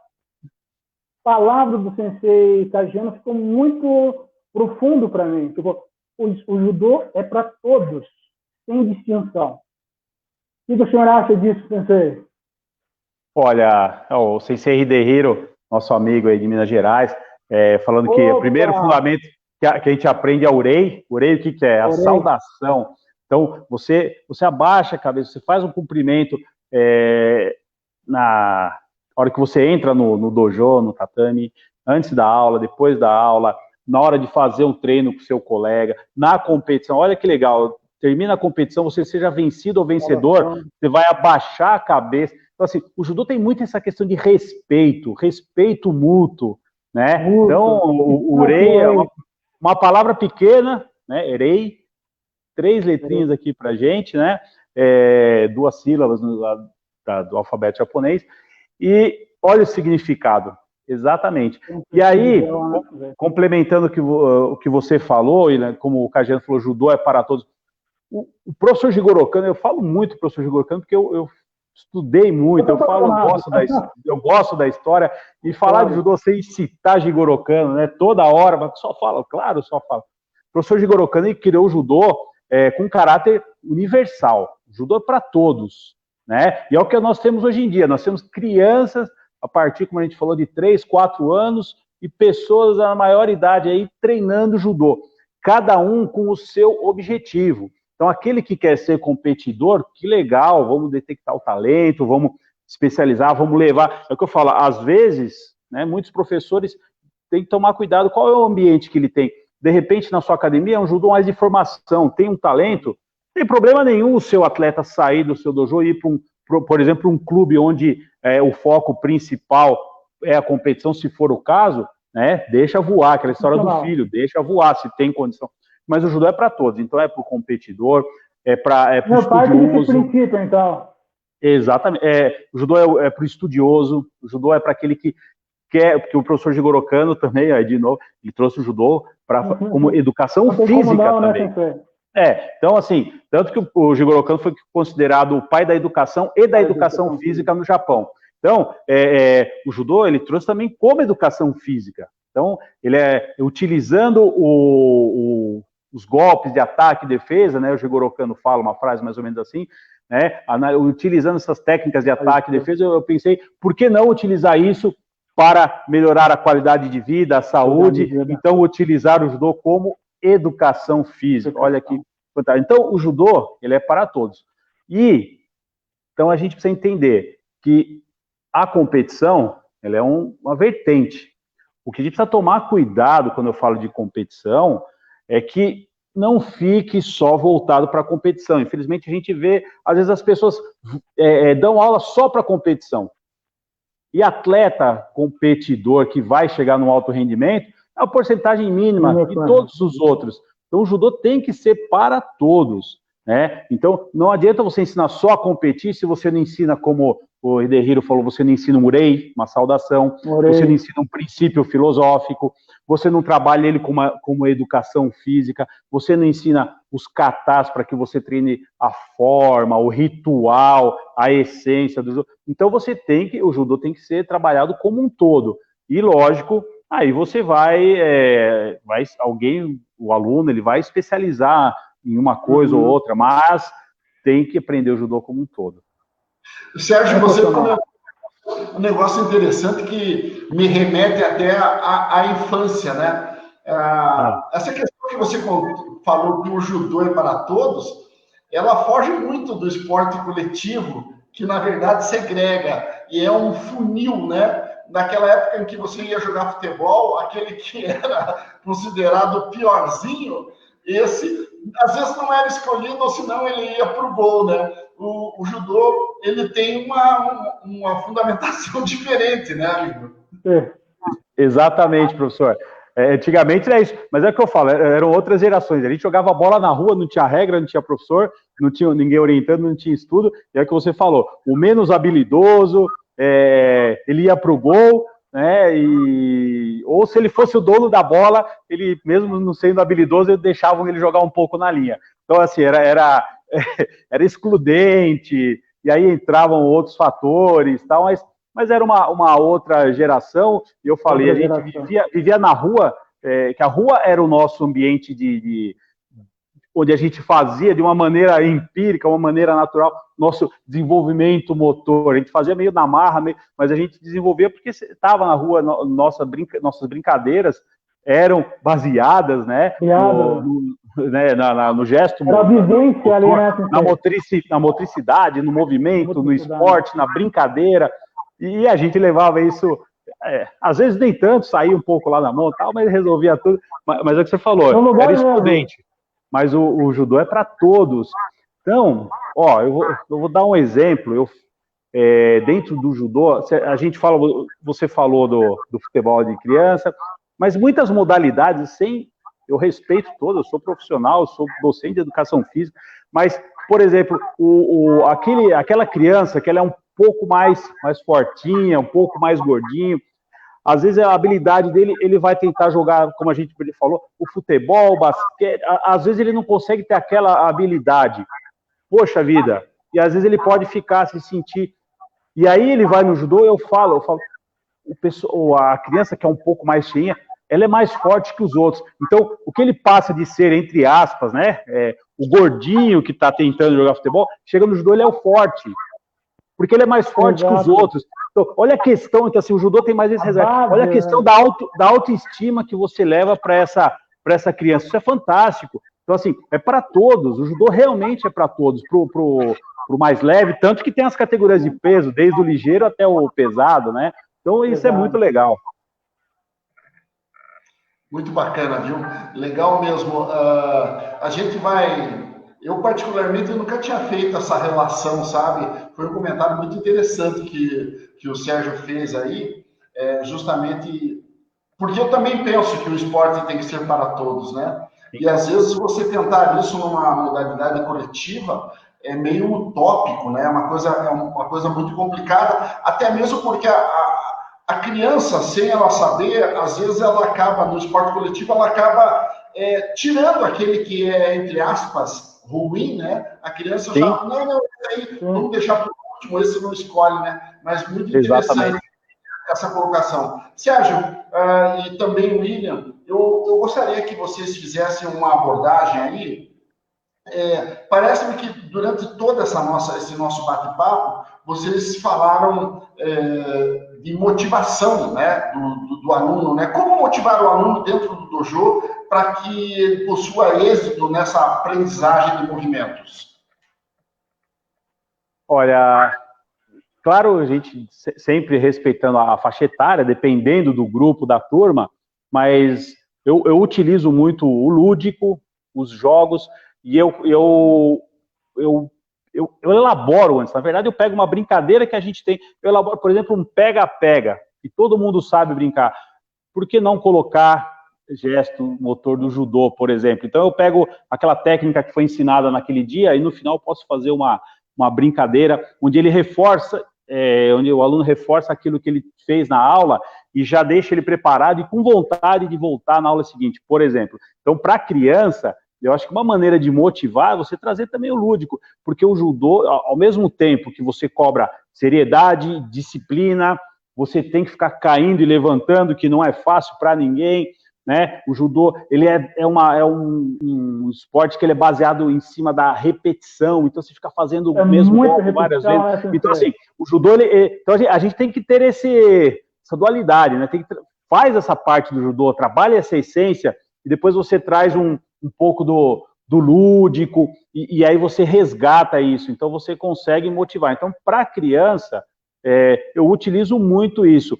palavra do Sensei Kajiano ficou muito profundo para mim. Tipo, o judô é para todos, sem distinção. O que o senhor acha disso, Sensei? Olha, o Sensei Hidehiro, nosso amigo aí de Minas Gerais, falando que o primeiro fundamento que a gente aprende é o Urei. Urei, o que é? A saudação. Então, você abaixa a cabeça, você faz um cumprimento na hora que você entra no dojo, no tatame, antes da aula, depois da aula, na hora de fazer um treino com o seu colega, na competição. Olha que legal, termina a competição, você seja vencido ou vencedor, você vai abaixar a cabeça. Então, assim, o judô tem muito essa questão de respeito mútuo, né? Então, o urei é uma palavra pequena, né? Erei, 3 letrinhas aqui pra gente, né? 2 sílabas do alfabeto japonês. E olha o significado, exatamente. E aí, complementando o que você falou, e né, como o Kajiano falou, judô é para todos. O professor Jigoro Kano, eu falo muito do professor Jigoro Kano, porque eu estudei muito, eu gosto da história, e falar de judô sem citar Jigoro Kano, né, toda hora, mas só falo. O professor Jigoro Kano, ele criou o judô com caráter universal, o judô é para todos, né, e é o que nós temos hoje em dia, nós temos crianças, a partir, como a gente falou, de 3, 4 anos, e pessoas da maior idade aí treinando judô, cada um com o seu objetivo. Então, aquele que quer ser competidor, que legal, vamos detectar o talento, vamos especializar, vamos levar. É o que eu falo, às vezes, né, muitos professores têm que tomar cuidado, qual é o ambiente que ele tem. De repente, na sua academia, é um judô mais de formação, tem um talento, não tem problema nenhum o seu atleta sair do seu dojo e ir para por exemplo, um clube onde o foco principal é a competição, se for o caso, né, deixa voar, aquela história do filho, deixa voar, se tem condição. Mas o judô é para todos, então é para o competidor, é para o estudioso. Princípio, então. Exatamente. O judô é para o estudioso, o judô é para aquele que porque o professor Jigoro Kano também, aí de novo, ele trouxe o judô como educação física não, também. Né, Então assim, tanto que o Jigoro Kano foi considerado o pai da educação e da educação física no Japão. Então, o judô, ele trouxe também como educação física. Então, ele utilizando os golpes de ataque e defesa, né? O Jigoro Kano fala uma frase mais ou menos assim, né? Utilizando essas técnicas de ataque e defesa, eu pensei, por que não utilizar isso para melhorar a qualidade de vida, a saúde? Então, utilizar o judô como educação física. Olha que fantástico. Então, o judô, ele é para todos. Então, a gente precisa entender que a competição, ela é uma vertente. O que a gente precisa tomar cuidado quando eu falo de competição é que não fique só voltado para a competição. Infelizmente, a gente vê, às vezes, as pessoas dão aula só para competição. E atleta competidor que vai chegar no alto rendimento é uma porcentagem mínima de todos os outros. Então, o judô tem que ser para todos, né? Então, não adianta você ensinar só a competir se você não ensina, como o Hidehiro falou, você não ensina um urei, uma saudação, você não ensina um princípio filosófico, você não trabalha ele como educação física, você não ensina os katas para que você treine a forma, o ritual, a essência do judô. Então, o judô tem que ser trabalhado como um todo. E, lógico, aí você o aluno, ele vai especializar em uma coisa ou outra, mas tem que aprender o judô como um todo. Sérgio, você comentou um negócio interessante que me remete até à infância, né? Essa questão que você falou que o judô é para todos, ela foge muito do esporte coletivo, que na verdade segrega, e é um funil, né? Naquela época em que você ia jogar futebol, aquele que era considerado o piorzinho, esse às vezes não era escolhido, ou senão ele ia para o gol, né? O judô, ele tem uma fundamentação diferente, né, amigo? Exatamente, professor. Antigamente era isso, mas é o que eu falo, eram outras gerações. A gente jogava bola na rua, não tinha regra, não tinha professor, não tinha ninguém orientando, não tinha estudo, e é o que você falou, o menos habilidoso, ele ia para o gol, né? Ou se ele fosse o dono da bola, ele, mesmo não sendo habilidoso, eles deixavam ele jogar um pouco na linha. Então, assim, era excludente, e aí entravam outros fatores, tal, mas era uma outra geração, e eu falei, a gente vivia na rua, que a rua era o nosso ambiente onde a gente fazia de uma maneira empírica, uma maneira natural, nosso desenvolvimento motor. A gente fazia meio na marra, mas a gente desenvolvia porque estava na rua, nossas brincadeiras eram baseadas, né, no gesto, era vivência ali, né, na motricidade, no movimento, no esporte, na brincadeira, e a gente levava isso, às vezes nem tanto, saía um pouco lá na mão, tal, mas resolvia tudo, mas é o que você falou, era excludente. Mas o judô é para todos. Então, eu vou dar um exemplo. Dentro do judô, você falou do futebol de criança, mas muitas modalidades, eu respeito todas, eu sou profissional, eu sou docente de educação física, mas, por exemplo, aquela criança que ela é um pouco mais fortinha, um pouco mais gordinho, às vezes a habilidade dele, ele vai tentar jogar, como a gente falou, o futebol, o basquete, às vezes ele não consegue ter aquela habilidade. Poxa vida, e às vezes ele pode se sentir, e aí ele vai no judô, eu falo, a criança que é um pouco mais cheinha, ela é mais forte que os outros. Então, o que ele passa de ser, entre aspas, né, o gordinho que está tentando jogar futebol, chega no judô, ele é o forte, porque ele é mais forte que os outros. Então, olha a questão, então assim, o judô tem mais esse reserva. Olha a questão da autoestima que você leva para essa criança. Isso é fantástico. Então, assim, é para todos. O judô realmente é para todos. Pro mais leve, tanto que tem as categorias de peso, desde o ligeiro até o pesado, né? Então, isso é muito legal. Muito bacana, viu? Legal mesmo. A gente vai... Eu, particularmente, nunca tinha feito essa relação, sabe? Foi um comentário muito interessante que o Sérgio fez aí, justamente porque eu também penso que o esporte tem que ser para todos, né? E, às vezes, você tentar isso numa modalidade coletiva é meio utópico, né? É uma coisa muito complicada, até mesmo porque a a criança, sem ela saber, às vezes ela acaba, no esporte coletivo, ela acaba tirando aquele que é, entre aspas, ruim, né? A criança já, não, esse aí, vamos deixar para o último, esse não escolhe, né? Mas muito interessante. Exatamente. Essa colocação. Sérgio, e também o William, eu gostaria que vocês fizessem uma abordagem aí. Parece-me que durante todo esse nosso bate-papo, vocês falaram de motivação, né, do aluno, né? Como motivar o aluno dentro do dojo para que ele possua êxito nessa aprendizagem de movimentos? Olha, claro, a gente sempre respeitando a faixa etária, dependendo do grupo, da turma, mas eu utilizo muito o lúdico, os jogos, e eu elaboro antes. Na verdade, eu pego uma brincadeira que a gente tem, eu elaboro, por exemplo, um pega-pega, que todo mundo sabe brincar. Por que não colocar gesto motor do judô, por exemplo? Então, eu pego aquela técnica que foi ensinada naquele dia e no final eu posso fazer uma brincadeira onde ele reforça, onde o aluno reforça aquilo que ele fez na aula e já deixa ele preparado e com vontade de voltar na aula seguinte, por exemplo. Então, para a criança, eu acho que uma maneira de motivar é você trazer também o lúdico, porque o judô, ao mesmo tempo que você cobra seriedade, disciplina, você tem que ficar caindo e levantando, que não é fácil para ninguém, né? O judô, ele é um esporte que ele é baseado em cima da repetição, então você fica fazendo o mesmo golpe várias vezes. Então, assim, o judô, então a gente tem que ter essa dualidade, né? Faz essa parte do judô, trabalha essa essência, e depois você traz um pouco do lúdico, e aí você resgata isso, então você consegue motivar. Então, para a criança, eu utilizo muito isso.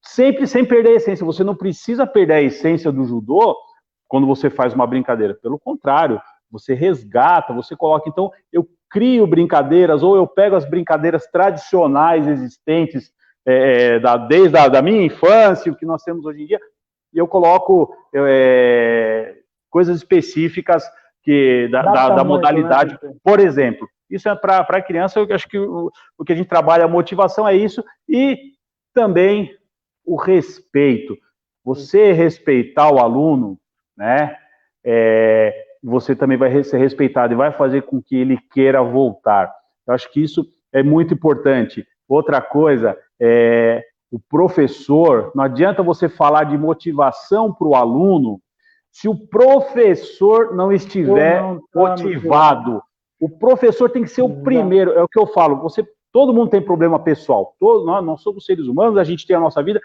Sempre sem perder a essência. Você não precisa perder a essência do judô quando você faz uma brincadeira. Pelo contrário, você resgata, você coloca. Então, eu crio brincadeiras, ou eu pego as brincadeiras tradicionais existentes, desde a minha infância, o que nós temos hoje em dia, e eu coloco coisas específicas da modalidade. Né? Por exemplo, isso é para a criança, eu acho que o que a gente trabalha, a motivação é isso, e também o respeito. Você respeitar o aluno, né? Você também vai ser respeitado e vai fazer com que ele queira voltar. Eu acho que isso é muito importante. Outra coisa, o professor, não adianta você falar de motivação para o aluno se o professor não estiver motivado. O professor tem que ser o primeiro, é o que eu falo, todo mundo tem problema pessoal, nós somos seres humanos, a gente tem a nossa vida,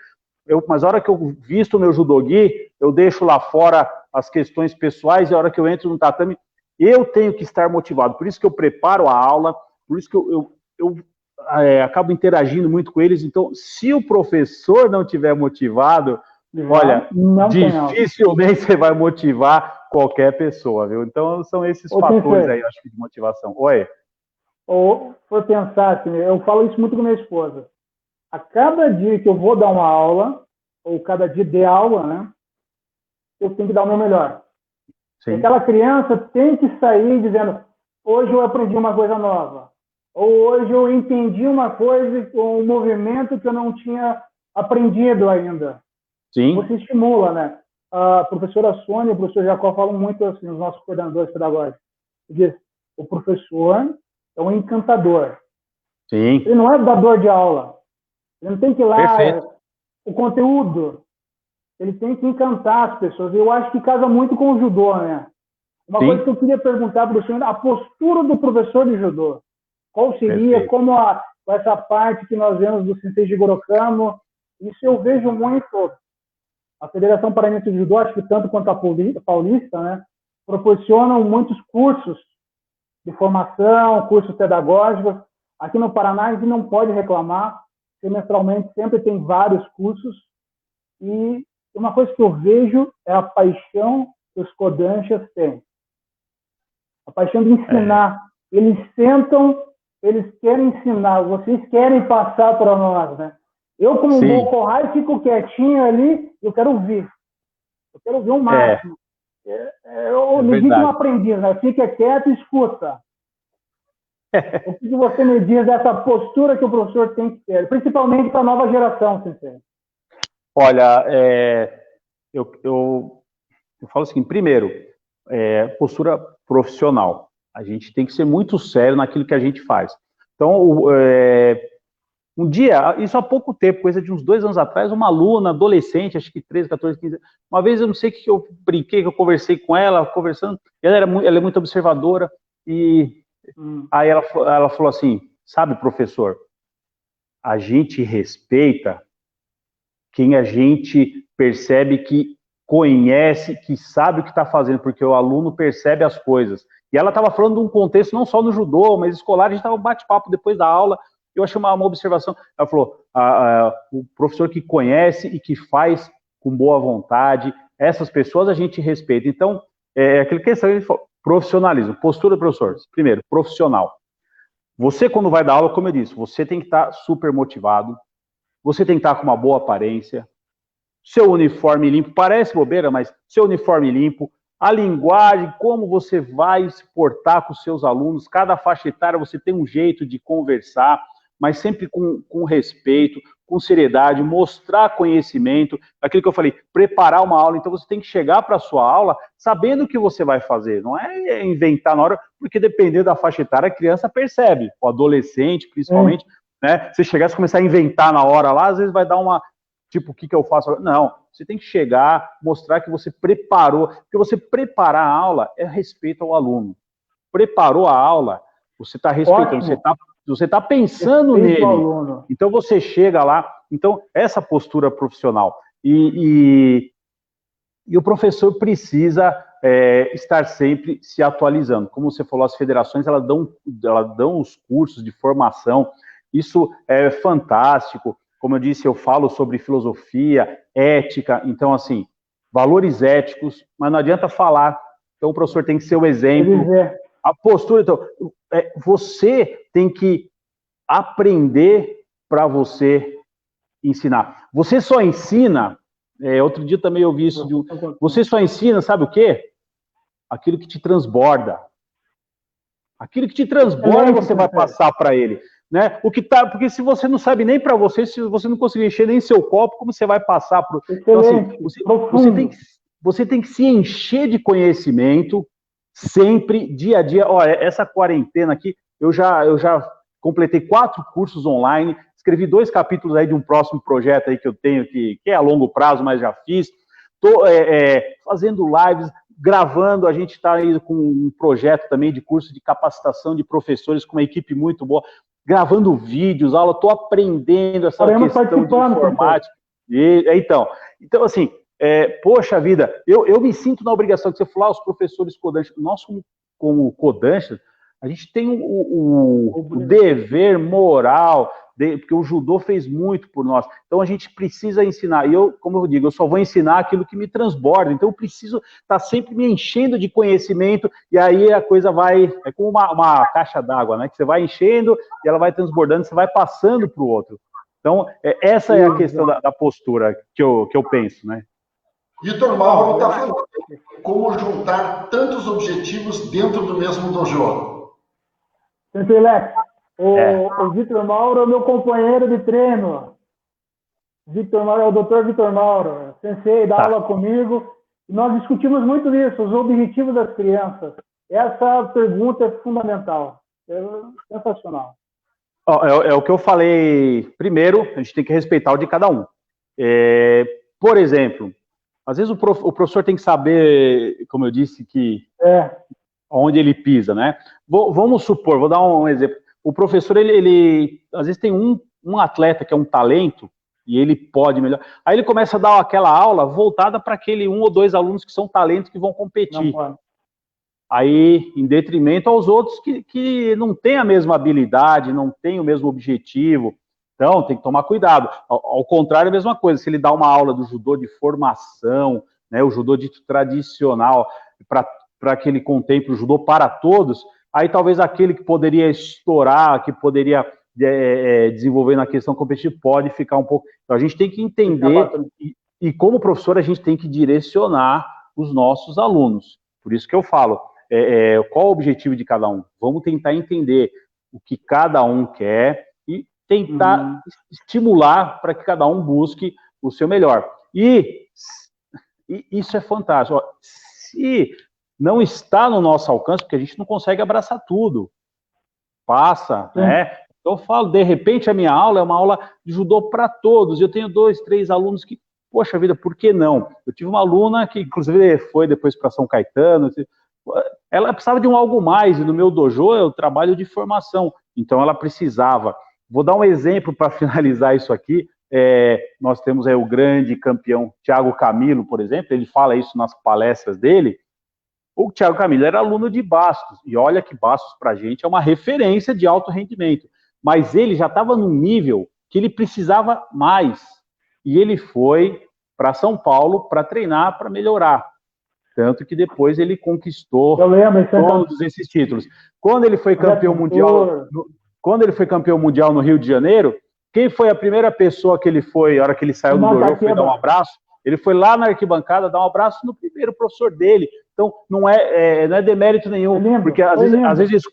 mas a hora que eu visto o meu judogi, eu deixo lá fora as questões pessoais, e a hora que eu entro no tatame, eu tenho que estar motivado, por isso que eu preparo a aula, por isso que eu acabo interagindo muito com eles. Então, se o professor não estiver motivado, olha, dificilmente você vai motivar qualquer pessoa, viu? Então, são esses fatores aí, eu acho, de motivação. Oi? Ou, for pensar assim, eu falo isso muito com minha esposa. A cada dia que eu vou dar uma aula, ou cada dia de aula, né, eu tenho que dar o meu melhor. Aquela criança tem que sair dizendo, hoje eu aprendi uma coisa nova. Ou hoje eu entendi uma coisa, um movimento que eu não tinha aprendido ainda. Sim. Você estimula, né? A professora Sônia e o professor Jacó falam muito assim, os nossos coordenadores pedagógicos. Diz, o professor é um encantador. Sim. Ele não é dador de aula. Ele não tem que ir lá o conteúdo. Ele tem que encantar as pessoas. Eu acho que casa muito com o judô, né? Uma coisa que eu queria perguntar para o senhor, a postura do professor de judô. Qual seria, como essa parte que nós vemos do Sensei Jigoro Kamo, isso eu vejo muito. A Federação Paranaense de Judô, acho que tanto quanto a Paulista, né, proporcionam muitos cursos de formação, cursos pedagógicos. Aqui no Paraná, a gente não pode reclamar, semestralmente sempre tem vários cursos. E uma coisa que eu vejo é a paixão que os kodanshas têm. A paixão de ensinar. Eles sentam, eles querem ensinar, vocês querem passar para nós, né? Eu, como um bom Kohai, fico quietinho ali, eu quero ouvir. Eu quero ouvir o máximo. Eu me digo um aprendiz, né? Fica quieto e escuta. O que você me diz dessa postura que o professor tem que ter, principalmente para a nova geração, Sensei? Olha, eu falo assim, primeiro, postura profissional. A gente tem que ser muito sério naquilo que a gente faz. Então, um dia, isso há pouco tempo, coisa de uns 2 anos atrás, uma aluna, adolescente, acho que 13, 14, 15, uma vez eu não sei o que eu brinquei, que eu conversei com ela, conversando, ela é muito observadora, e aí ela falou assim, sabe, professor, a gente respeita quem a gente percebe que conhece, que sabe o que está fazendo, porque o aluno percebe as coisas. E ela estava falando de um contexto não só no judô, mas escolar, a gente estava bate-papo depois da aula, eu achei uma observação, ela falou, o professor que conhece e que faz com boa vontade, essas pessoas a gente respeita. Então, aquela questão, ele falou, profissionalismo, postura do professor, primeiro, profissional. Você, quando vai dar aula, como eu disse, você tem que estar super motivado, você tem que estar com uma boa aparência, seu uniforme limpo, parece bobeira, mas seu uniforme limpo, a linguagem, como você vai se portar com os seus alunos, cada faixa etária você tem um jeito de conversar, mas sempre com respeito, com seriedade, mostrar conhecimento, aquilo que eu falei, preparar uma aula, então você tem que chegar para a sua aula sabendo o que você vai fazer, não é inventar na hora, porque dependendo da faixa etária, a criança percebe, o adolescente principalmente, né? Se chegar e começar a inventar na hora lá, às vezes vai dar uma, tipo, o que eu faço? Não, você tem que chegar, mostrar que você preparou, porque você preparar a aula é respeito ao aluno. Preparou a aula, você está respeitando, você tá pensando nele. Então você chega lá, então essa postura profissional. E o professor precisa estar sempre se atualizando. Como você falou, as federações elas dão os cursos de formação, isso é fantástico. Como eu disse, eu falo sobre filosofia, ética, então, assim, valores éticos, mas não adianta falar. Então, o professor tem que ser o exemplo. A postura, então, você tem que aprender para você ensinar. Você só ensina, outro dia também eu vi isso, você só ensina, sabe o quê? Aquilo que te transborda. Aquilo que te transborda, você vai passar para ele. Né? Porque se você não sabe nem para você, se você não conseguir encher nem seu copo, como você vai passar para então, assim, você tem que se encher de conhecimento sempre, dia a dia. Olha, essa quarentena aqui, eu já completei 4 cursos online, escrevi 2 capítulos aí de um próximo projeto aí que eu tenho, que é a longo prazo, mas já fiz. Estou fazendo lives, gravando, a gente está aí com um projeto também de curso de capacitação de professores com uma equipe muito boa, gravando vídeos, aula, estou aprendendo essa questão de informática. Então, assim, poxa vida, eu me sinto na obrigação de você falar os professores codantes, nós como codantes, a gente tem o dever moral, porque o judô fez muito por nós, então a gente precisa ensinar, e como eu digo, eu só vou ensinar aquilo que me transborda, então eu preciso estar sempre me enchendo de conhecimento, e aí a coisa é como uma caixa d'água, né, que você vai enchendo, e ela vai transbordando, você vai passando para o outro. Então, essa é a questão da postura que eu penso, né. Vitor Mauro está falando como juntar tantos objetivos dentro do mesmo dojo. Sensei Lex, o Vitor Mauro é meu companheiro de treino. Vitor Mauro é o Dr. Vitor Mauro, sensei, dá aula comigo. E nós discutimos muito isso, os objetivos das crianças. Essa pergunta é fundamental, é sensacional. É o que eu falei. Primeiro, a gente tem que respeitar o de cada um. Por exemplo, às vezes o professor tem que saber, como eu disse, que onde ele pisa, né? Vamos supor, vou dar um exemplo. O professor, ele às vezes tem um atleta que é um talento e ele pode melhor. Aí ele começa a dar aquela aula voltada para aquele 1 ou 2 alunos que são talentos que vão competir. Aí, em detrimento aos outros que não têm a mesma habilidade, não têm o mesmo objetivo. Então, tem que tomar cuidado. Ao contrário, a mesma coisa. Se ele dá uma aula do judô de formação, né, o judô dito tradicional, para que ele contemple o judô para todos, aí talvez aquele que poderia estourar, que poderia desenvolver na questão competitiva, pode ficar um pouco... Então, a gente tem que entender, e como professor, a gente tem que direcionar os nossos alunos. Por isso que eu falo, qual o objetivo de cada um? Vamos tentar entender o que cada um quer e tentar estimular para que cada um busque o seu melhor. E isso é fantástico. Se não está no nosso alcance, porque a gente não consegue abraçar tudo, passa, né? Então eu falo, de repente a minha aula é uma aula de judô para todos. Eu tenho 2, 3 alunos que, poxa vida, por que não? Eu tive uma aluna que, inclusive, foi depois para São Caetano. Ela precisava de algo mais, e no meu dojo eu trabalho de formação, então ela precisava. Vou dar um exemplo para finalizar isso aqui. Nós temos aí o grande campeão Thiago Camilo, por exemplo, ele fala isso nas palestras dele. O Thiago Camilo era aluno de Bastos, e olha que Bastos para a gente é uma referência de alto rendimento, mas ele já estava num nível que ele precisava mais, e ele foi para São Paulo para treinar, para melhorar. Tanto que depois ele conquistou todos esses títulos. Quando ele foi campeão mundial, no Rio de Janeiro, quem foi a primeira pessoa que ele foi, a hora que ele saiu do dojo, foi dar um abraço? Ele foi lá na arquibancada dar um abraço no primeiro professor dele. Então, não é demérito nenhum, porque às vezes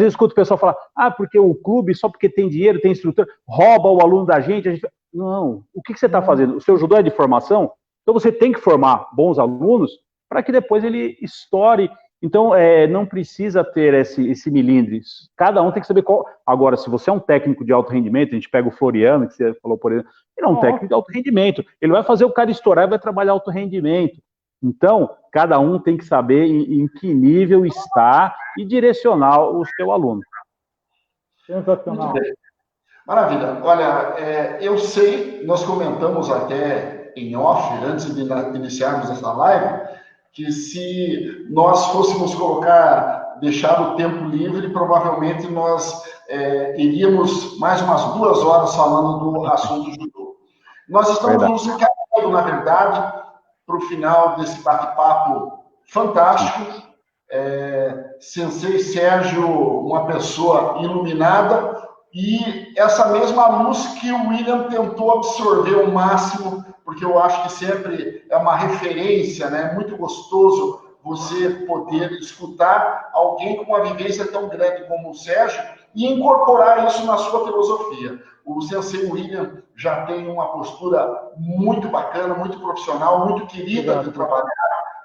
eu escuto o pessoal falar, porque o clube, só porque tem dinheiro, tem estrutura, rouba o aluno da gente. Não, o que você está fazendo? O seu judô é de formação? Então você tem que formar bons alunos para que depois ele estoure. Então, não precisa ter esse milindre. Cada um tem que saber qual. Agora, se você é um técnico de alto rendimento, a gente pega o Floriano, que você falou por ele, ele é um técnico de alto rendimento. Ele vai fazer o cara estourar e vai trabalhar alto rendimento. Então, cada um tem que saber em que nível está e direcionar o seu aluno. Sensacional. Maravilha. Olha, eu sei, nós comentamos até em off, antes de iniciarmos essa live, que se nós fôssemos deixar o tempo livre, provavelmente nós iríamos mais umas 2 horas falando do assunto judô. Nós estamos nos encaminhando, na verdade, para o final desse bate-papo fantástico. Sensei Sérgio, uma pessoa iluminada, e essa mesma luz que o William tentou absorver ao máximo, porque eu acho que sempre é uma referência, né? É muito gostoso você poder escutar alguém com uma vivência tão grande como o Sérgio e incorporar isso na sua filosofia. O Sensei William já tem uma postura muito bacana, muito profissional, muito querida de trabalhar.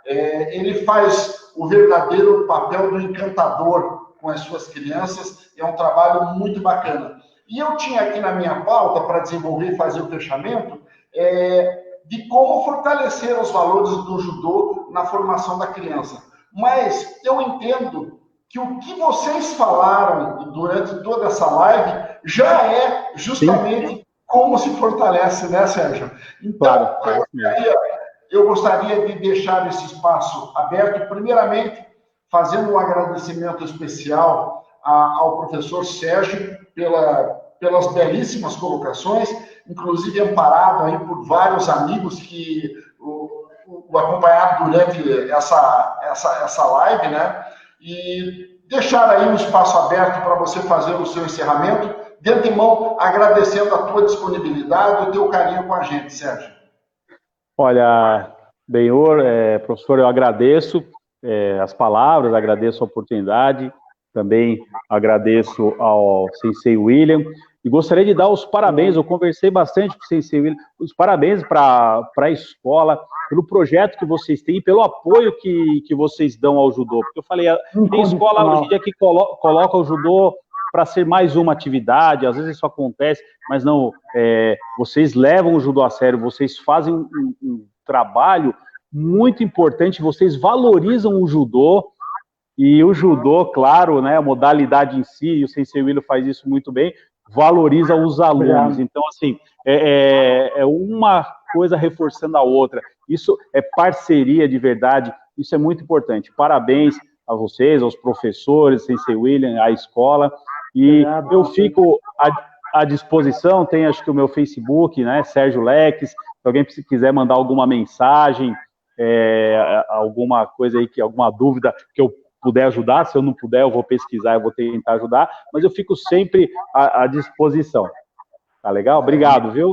Ele faz o verdadeiro papel do encantador com as suas crianças, é um trabalho muito bacana. E eu tinha aqui na minha pauta, para desenvolver e fazer o fechamento, de como fortalecer os valores do judô na formação da criança. Mas eu entendo que o que vocês falaram durante toda essa live já é justamente como se fortalece, né, Sérgio? Então, claro, eu gostaria de deixar esse espaço aberto, primeiramente, fazendo um agradecimento especial ao professor Sérgio pelas belíssimas colocações, inclusive amparado aí por vários amigos que o acompanharam durante essa live, né? E deixar aí um espaço aberto para você fazer o seu encerramento, de antemão agradecendo a tua disponibilidade e o teu carinho com a gente, Sérgio. Olha, Benhor, professor, eu agradeço as palavras, agradeço a oportunidade, também agradeço ao Sensei William, e gostaria de dar os parabéns, eu conversei bastante com o Sensei William, os parabéns para a escola, pelo projeto que vocês têm, pelo apoio que vocês dão ao judô, porque eu falei, tem escola hoje em dia que coloca o judô para ser mais uma atividade, às vezes isso acontece, mas não, vocês levam o judô a sério, vocês fazem um trabalho muito importante, vocês valorizam o judô, e o judô, claro, né, a modalidade em si, e o Sensei William faz isso muito bem, valoriza os alunos. Então, assim, é uma coisa reforçando a outra. Isso é parceria de verdade, isso é muito importante. Parabéns a vocês, aos professores, Sensei William, à escola, e eu fico à disposição, tem acho que o meu Facebook, né, Sérgio Leques, se alguém quiser mandar alguma mensagem, alguma coisa aí, alguma dúvida que eu puder ajudar, se eu não puder, eu vou pesquisar, eu vou tentar ajudar, mas eu fico sempre à disposição. Tá legal? Obrigado, viu?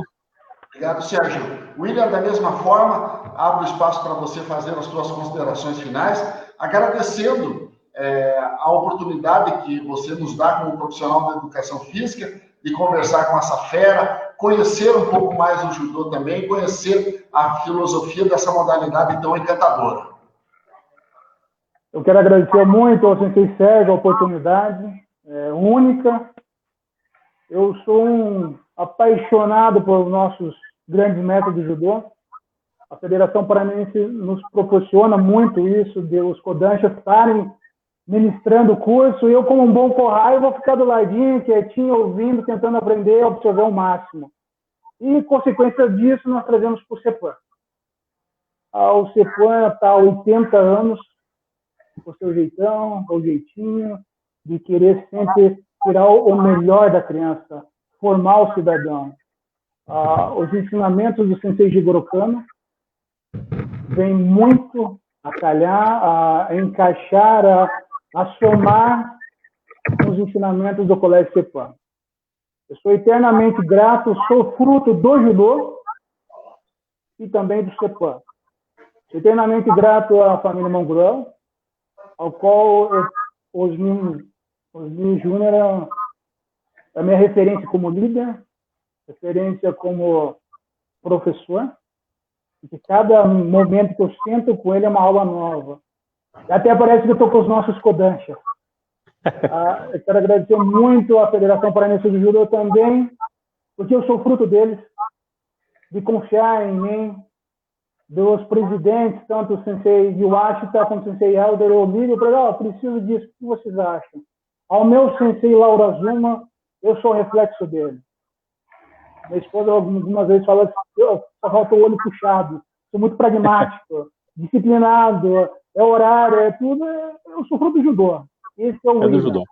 Obrigado, Sérgio. William, da mesma forma, abro espaço para você fazer as suas considerações finais, agradecendo a oportunidade que você nos dá como profissional da educação física de conversar com essa fera, conhecer um pouco mais o judô também, conhecer a filosofia dessa modalidade tão encantadora. Eu quero agradecer muito ao Sensei Sérgio a oportunidade única. Eu sou um apaixonado por nossos grandes mestres do judô. A Federação Paranaense nos proporciona muito isso, de os kodanshas estarem ministrando o curso, e eu, como um bom Kohai, vou ficar do ladinho, quietinho, ouvindo, tentando aprender, absorver o máximo. E, consequência disso, nós trazemos para o CEPAM. O CEPAM está há 80 anos, com o seu jeitão, com o jeitinho, de querer sempre tirar o melhor da criança, formar o cidadão. Os ensinamentos do Sensei Jigoro Kano vêm muito a calhar, a encaixar, a somar os ensinamentos do Colégio CEPAM. Eu sou eternamente grato, sou fruto do judô e também do CEPAM. Sou eternamente grato à família Mongrel, ao qual os Osmin Júnior é a minha referência como líder, referência como professor, e que cada momento que eu sento com ele é uma aula nova. Até parece que eu estou com os nossos kodanshas. Eu quero agradecer muito à Federação Paranaense de Judô também, porque eu sou fruto deles, de confiar em mim, dos presidentes, tanto o Sensei Iwashita como o Sensei Helder, eu ligo e falo, preciso disso, o que vocês acham? Ao meu Sensei Laura Zuma, eu sou o reflexo dele. Minha esposa algumas vezes fala que só falta o olho puxado, sou muito pragmático, disciplinado, é horário, é tudo, eu sou fruto do judô. Esse é o do judô.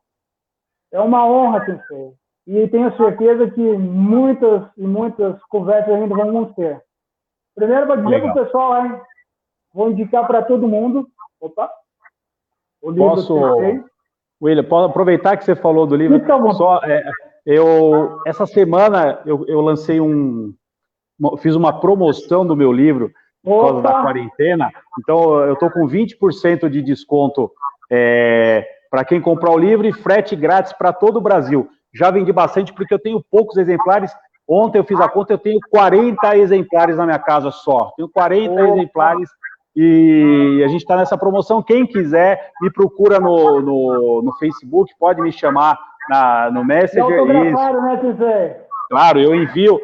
É uma honra, Sensei. E tenho certeza que muitas e muitas conversas ainda vão ter. Primeiro, vou dizer para o pessoal, hein? Vou indicar para todo mundo. Opa! O livro William, posso aproveitar que você falou do livro? Essa semana eu lancei fiz uma promoção do meu livro por causa da quarentena. Então, eu estou com 20% de desconto para quem comprar o livro e frete grátis para todo o Brasil. Já vendi bastante porque eu tenho poucos exemplares. Ontem eu fiz a conta, eu tenho 40 exemplares na minha casa só. Tenho 40 exemplares e a gente está nessa promoção. Quem quiser, me procura no Facebook, pode me chamar no Messenger. Autografado, né, Sensei? Claro, eu envio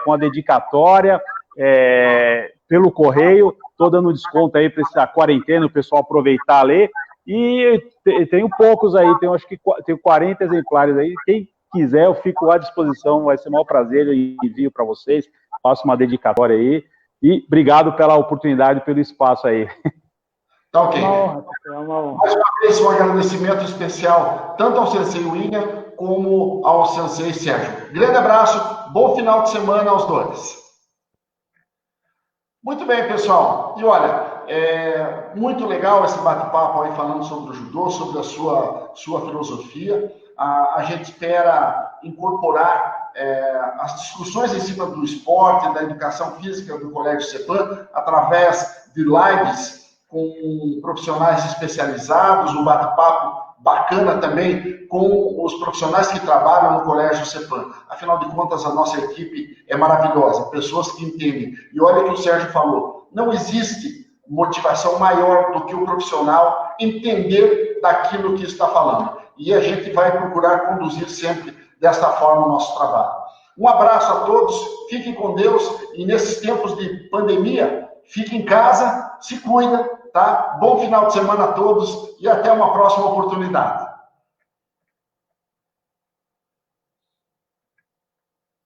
com a dedicatória, pelo correio. Estou dando desconto aí para essa quarentena, o pessoal aproveitar a ler. E tenho poucos aí, tenho 40 exemplares aí. Quem quiser, eu fico à disposição, vai ser o maior prazer, eu envio para vocês, faço uma dedicatória aí, e obrigado pela oportunidade, pelo espaço aí. Tá ok. Mais uma vez, um agradecimento especial, tanto ao Sensei William, como ao Sensei Sérgio. Grande abraço, bom final de semana aos dois. Muito bem, pessoal, e olha, muito legal esse bate-papo aí falando sobre o judô, sobre a sua filosofia. A gente espera incorporar as discussões em cima do esporte, da educação física do Colégio CEPAM, através de lives com profissionais especializados, um bate-papo bacana também com os profissionais que trabalham no Colégio CEPAM. Afinal de contas, a nossa equipe é maravilhosa, pessoas que entendem. E olha o que o Sérgio falou, não existe motivação maior do que o profissional entender daquilo que está falando. E a gente vai procurar conduzir sempre desta forma o nosso trabalho. Um abraço a todos, fiquem com Deus e nesses tempos de pandemia, fiquem em casa, se cuida, tá? Bom final de semana a todos e até uma próxima oportunidade.